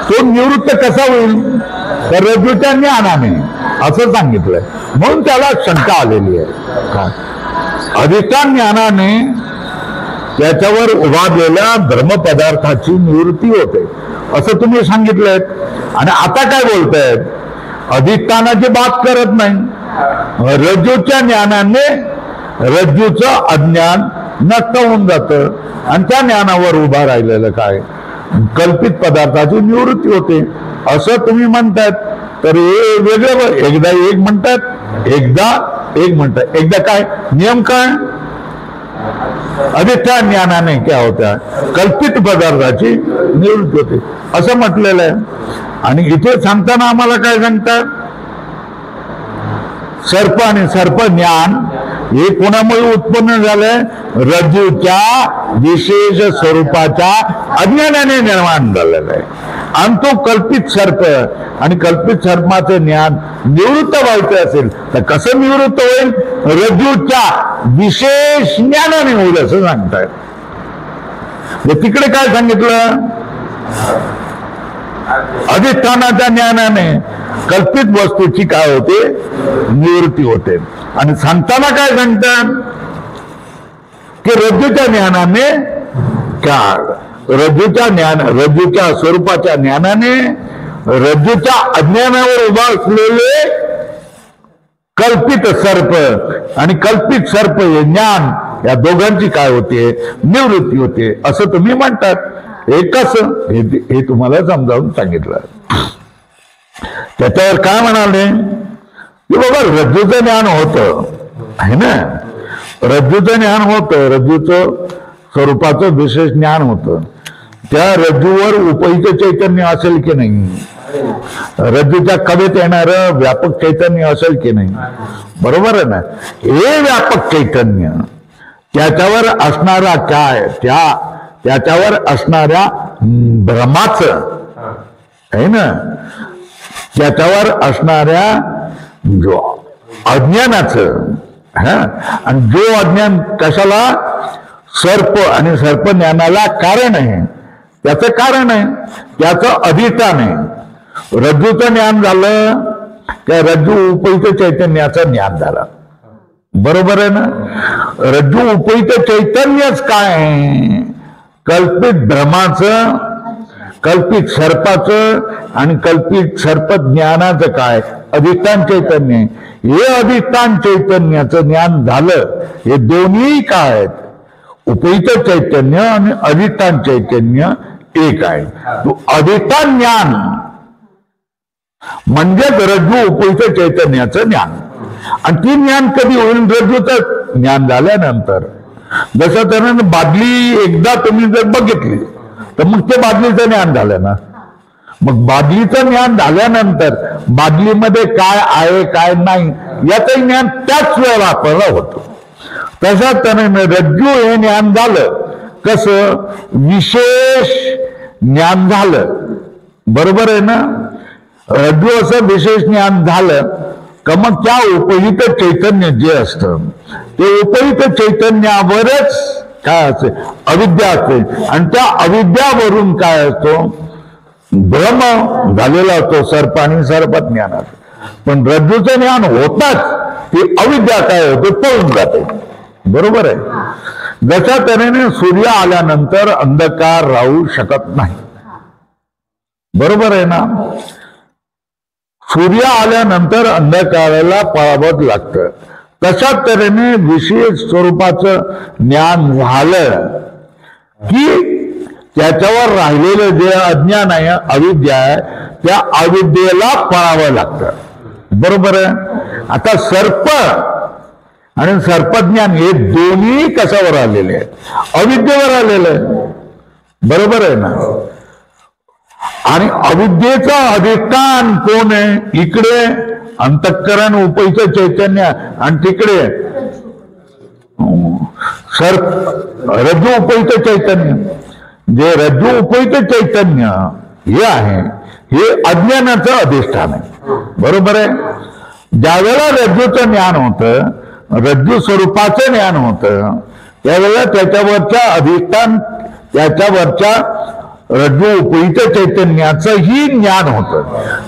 तो निवृत्त कसा होईल? तर रज्जूच्या ज्ञानाने असं सांगितलंय. म्हणून त्याला शंका आलेली आहे. अधिष्ठान ज्ञानाने त्याच्यावर उभारलेल्या धर्मपदार्थाची निवृत्ती होते असं तुम्ही सांगितलंय. आणि आता काय बोलतायत? अधिष्ठानाची बात करत नाही. रज्जूच्या ज्ञानाने रज्जूचं अज्ञान नष्ट होऊन जातं आणि त्या ज्ञानावर उभा राहिलेलं काय? कल्पित पदार्थाची निवृत्ती होते असं तुम्ही म्हणतात. तर हे वेगळं. एकदा एक म्हणतात, एकदा एक म्हणतात. एकदा काय नियम काय? अधिष्ठान ज्ञानाने क्या होत्या? कल्पित पदार्थाची निवृत्ती होते असं म्हटलेलं आहे. आणि इथे सांगताना आम्हाला काय सांगतात? सर्प आणि सर्प ज्ञान हे कोणामुळे उत्पन्न झालंय? रज्जूच्या विशेष स्वरूपाच्या अज्ञानाने निर्माण झालेलं आहे. आणि तो कल्पित सर्प आणि कल्पित सर्पाचे ज्ञान निवृत्त व्हायचं असेल तर कसं निवृत्त होईल? रज्जूच्या विशेष ज्ञानाने होईल असं सांगतायत. तिकडे काय सांगितलं? अधिष्ठानाच्या ज्ञानाने कल्पित वस्तूची काय होते? निवृत्ती होते. आणि सांगताना काय सांगतात? की रज्जूच्या ज्ञानाने काय? रज्जूच्या स्वरूपाच्या ज्ञानाने रज्जूच्या अज्ञानावर उभा असलेले कल्पित सर्प आणि कल्पित सर्प हे ज्ञान या दोघांची काय होते? निवृत्ती होते असं तुम्ही म्हणतात. हे कसं? हे तुम्हाला समजावून सांगितलं. त्याच्यावर काय म्हणाले की बाबा रज्जूचं ज्ञान होतं आहे ना. रज्जूचं ज्ञान होतं, रज्जूचं स्वरूपाचं विशेष ज्ञान होतं. त्या रज्जूवर उपयुक्त चैतन्य असेल की नाही? रज्जूच्या कवेत येणार व्यापक चैतन्य असेल की नाही? बरोबर आहे ना. हे व्यापक चैतन्य त्याच्यावर असणारा काय? त्याच्यावर असणाऱ्या भ्रमाचं आहे ना, त्याच्यावर असणाऱ्या जो अज्ञानाचं. आणि जो अज्ञान कशाला? सर्प आणि सर्प ज्ञानाला कारण आहे. त्याचं कारण आहे, त्याचं अधिष्ठान आहे. रज्जूचं ज्ञान झालं त्या रज्जू उपयुक्त चैतन्याचं ज्ञान झालं. बरोबर आहे ना? रज्जू उपहित चैतन्यच काय आहे? कल्पित भ्रमाचं, कल्पित सर्पाचं आणि कल्पित सर्प ज्ञानाचं काय? अधिष्ठान चैतन्य. हे अधिष्ठान चैतन्याचं ज्ञान झालं. हे दोन्ही काय आहेत? उपहित चैतन्य आणि अधिष्ठान चैतन्य एक आहे. तो अधिष्ठान ज्ञान म्हणजेच रज्जू उपहित चैतन्याचं ज्ञान. आणि ती ज्ञान कधी होईल? रज्जूचं ज्ञान झाल्यानंतर. जसं त्यानं बादली एकदा तुम्ही जर बघितली तर मग ते बादलीचं ज्ञान झालं ना. मग बादलीचं ज्ञान झाल्यानंतर बादलीमध्ये काय आहे काय नाही याचं ज्ञान त्याच वेळेला आपल्याला होतं. तसं त्याने रज्जू हे ज्ञान झालं. कसं? विशेष ज्ञान झालं. बरोबर आहे ना? रज्जू असं विशेष ज्ञान झालं का मग त्या उपहित चैतन्य जे असतं ते उपहित चैतन्यावरच काय असते? अविद्या असते. आणि त्या अविद्यावरून काय असतो? भ्रम झालेला असतो सर्प आणि सर्पज्ञानात. पण रज्जूचं ज्ञान होताच ती अविद्या काय होते? पळून जाते. बरोबर आहे? जशा तऱ्हेने सूर्य आल्यानंतर अंधकार राहू शकत नाही. बरोबर आहे ना? सूर्य आल्यानंतर अंधकाराला पळावंच लागतं. तशा तऱ्हेने विशेष स्वरूपाचं ज्ञान झालं की त्याच्यावर राहिलेलं जे अज्ञान आहे, अविद्या आहे, त्या अविद्येला पळावं लागतं. बरोबर आहे? आता सर्प आणि सर्पज्ञान हे दोन्ही कशावर आलेले आहेत? अविद्येवर आलेलं आहे. बरोबर आहे ना? आणि अविद्येचा अधिष्ठान कोण आहे? इकडे अंतःकरण उपहित चैतन्य आणि तिकडे रज्जू उपहित चैतन्य. जे रज्जू उपहित चैतन्य हे आहे हे अज्ञानाचं अधिष्ठान आहे. बरोबर आहे? ज्यावेळेला रज्जूचं ज्ञान होतं, रज्जू स्वरूपाचं ज्ञान होतं, त्यावेळेला त्याच्यावरच्या अधिष्ठान, त्याच्यावरच्या रज्जू उपहित चैतन्याचंही ज्ञान होतं.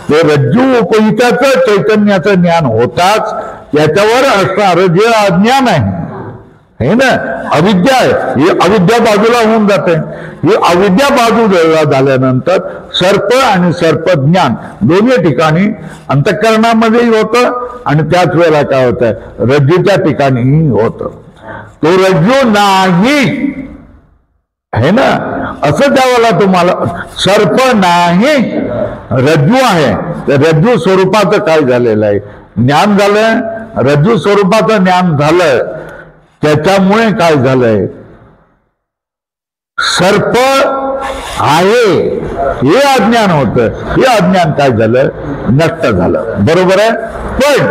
ते रज्जू उपहिताचं चैतन्याचं ज्ञान होताच त्याच्यावर असणारं जे अज्ञान आहे ना, अविद्या आहे, ही अविद्या बाजूला होऊन जाते. ही अविद्या बाजूला झाल्यानंतर सर्प आणि सर्पज्ञान दोन्ही ठिकाणी अंतःकरणामध्येही होतं आणि त्याच वेळेला काय होतं? रज्जूच्या ठिकाणीही होतं. तो रज्जू नाही है ना, असं त्यावेळेला तुम्हाला सर्प नाही रज्जू आहे. तर रज्जू स्वरूपाचं काय झालेलं आहे? ज्ञान झालंय. रज्जू स्वरूपाचं ज्ञान झालंय. त्याच्यामुळे काय झालंय? सर्प आहे हे अज्ञान होतं. हे अज्ञान काय झालं? नष्ट झालं. बरोबर आहे? पण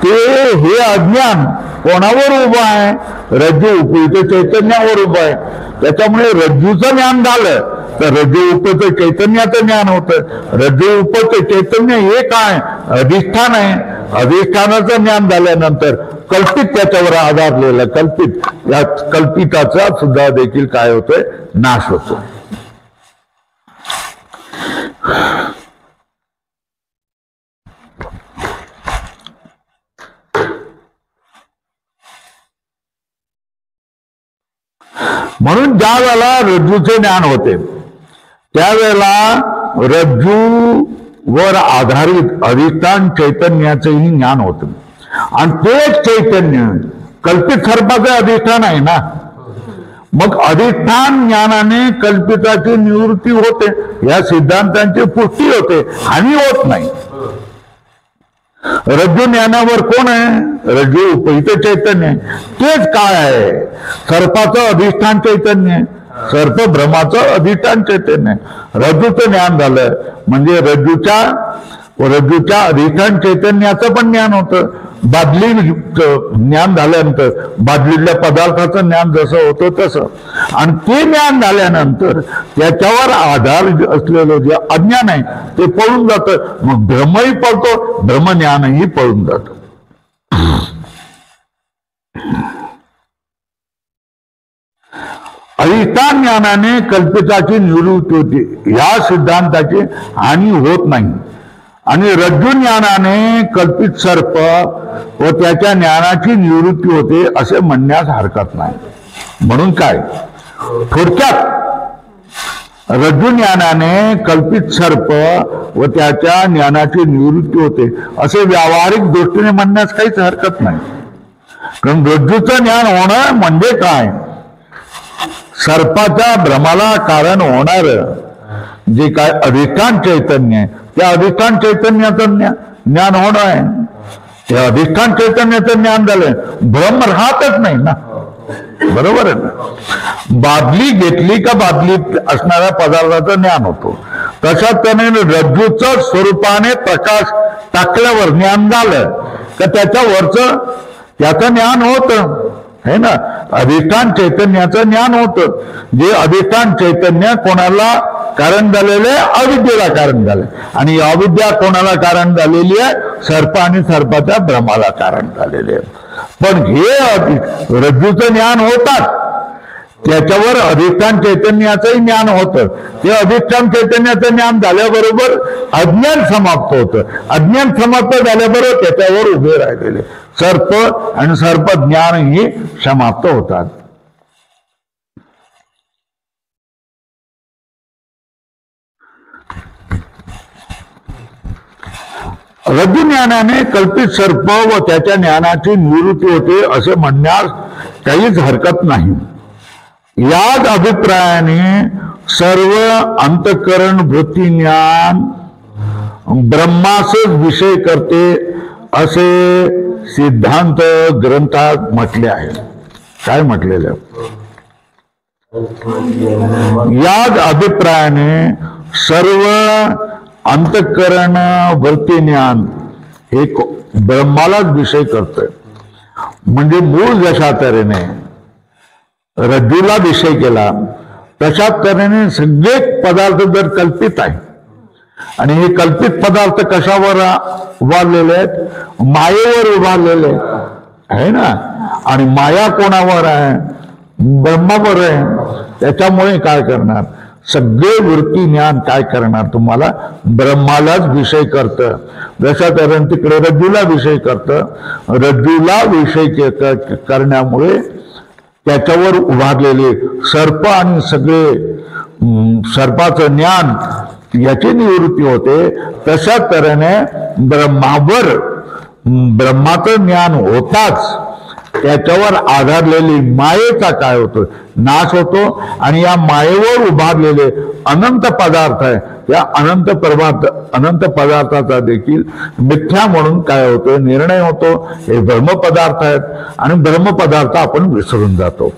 ते हे अज्ञान कोणावर उभं आहे? रज्जू उपहित चैतन्यावर उभं आहे. त्याच्यामुळे रज्जूचं ज्ञान झालं तर रज्जू उपहित चैतन्याचं ज्ञान होतं. रज्जू उपहित चैतन्य हे काय? अधिष्ठान आहे. अधिष्ठानाचं ज्ञान झाल्यानंतर कल्पित त्याच्यावर आधारलेलं कल्पित, या कल्पिताचा सुद्धा देखील काय होतोय? नाश होतो. म्हणून ज्या वेळेला रज्जूचे ज्ञान होते त्यावेळेला रज्जूवर आधारित अधिष्ठान चैतन्याचंही ज्ञान होतं. आणि तेच चैतन्य कल्पित सर्पाचं अधिष्ठान आहे ना. मग अधिष्ठान ज्ञानाने कल्पिताची निवृत्ती होते. या सिद्धांतांची पुष्टी होते, हानी होत नाही. रज्जू ज्ञानावर कोण आहे? रज्जू उपहित चैतन्य. तेच काय आहे? सर्पाचं अधिष्ठान चैतन्य, सर्प भ्रमाचं अधिष्ठान चैतन्य. रज्जूचं ज्ञान झालं म्हणजे रज्जूच्या अधिष्ठान चैतन्याचं पण ज्ञान होतं. बादली ज्ञान झाल्यानंतर बादलीतल्या पदार्थाचं ज्ञान जसं होतं तसं. आणि ते ज्ञान झाल्यानंतर त्याच्यावर आधार असलेलं जे अज्ञान आहे ते पळून जातं. मग भ्रमही पळतो, भ्रमज्ञानही पळून जातं. अधिष्ठान ज्ञानाने कल्पिताची निवृत्ती होती. या सिद्धांताची हानी होत नाही. आणि रज्जू ज्ञानाने कल्पित सर्प व त्याच्या ज्ञानाची निवृत्ती होते असे म्हणण्यास हरकत नाही. म्हणून काय, थोडक्यात रज्जू ज्ञानाने कल्पित सर्प व त्याच्या ज्ञानाची निवृत्ती होते असे व्यावहारिक दृष्टीने म्हणण्यास काहीच हरकत नाही. कारण रज्जूचं ज्ञान होणं म्हणजे काय, सर्पाच्या भ्रमाला कारण होणार जे काय अधिष्ठान चैतन्य आहे त्या अधिष्ठान चैतन्याचं ज्ञान होणं आहे. ते अधिष्ठान चैतन्याचं ज्ञान झालंय, भ्रम राहतच नाही ना. बरोबर आहे ना. बादली घेतली का बादलीत असणाऱ्या पदार्थाचं ज्ञान होतो, तशात त्याने रज्जूचं स्वरूपाने प्रकाश टाकल्यावर ज्ञान झालं का त्याच्यावरचं त्याचं ज्ञान होतं है ना. अधिष्ठान चैतन्याचं ज्ञान होतं, जे अधिष्ठान चैतन्य कोणाला कारण झालेले, अविद्येला कारण झाले, आणि अविद्या कोणाला कारण झालेली आहे, सर्प आणि सर्पाच्या भ्रमाला कारण झालेले आहे. पण हे रज्जूचं ज्ञान होतात, त्याच्यावर अधिष्ठान चैतन्याचंही ज्ञान होतं. ते अधिष्ठान चैतन्याचं ज्ञान झाल्याबरोबर अज्ञान समाप्त होतं. अज्ञान समाप्त झाल्याबरोबर त्याच्यावर उभे राहिलेले सर्प आणि सर्प ज्ञानही समाप्त होतात. रज्जू ज्ञानाने कल्पित सर्प व त्याच्या ज्ञानाची निवृत्ती होते असे म्हणण्यास काहीच हरकत नाही. याच अभिप्रायाने सर्व अंतःकरण वृत्ती ज्ञान ब्रह्मासच विषय करते असे सिद्धांत ग्रंथात म्हटले आहे. काय म्हटलेले, याच अभिप्रायाने सर्व अंतःकरण वृत्ती ज्ञान हे ब्रह्मालाच विषय करतोय. म्हणजे मूळ जशा तऱ्हेने रज्जूला विषय केला तशा तऱ्हेने सगळे पदार्थ जर कल्पित आहे आणि हे कल्पित पदार्थ कशावर उभारलेले आहेत, मायेवर उभारलेले आहे ना. आणि माया कोणावर आहे, ब्रह्मावर आहे. त्याच्यामुळे काय करणार, सगळे वृत्ती ज्ञान काय करणार, तुम्हाला ब्रह्मालाच विषय करतं. जशा तऱ्हेने तिकडे रज्जूला विषय करतं. रज्जूला विषय करण्यामुळे त्याच्यावर उभारलेले सर्प आणि सगळे सर्पाचं ज्ञान याची निवृत्ती होते. तशा तऱ्हेने ब्रह्माचं ज्ञान होताच त्याच्यावर आधारलेली मायेचा काय होतो, नाश होतो. आणि या मायेवर उभारलेले अनंत पदार्थ आहे, या अनंत पदार्थाचा देखील मिथ्या म्हणून काय होतो, निर्णय होतो. हे ब्रह्मपदार्थ आहेत आणि ब्रह्मपदार्थ आपण विसरून जातो.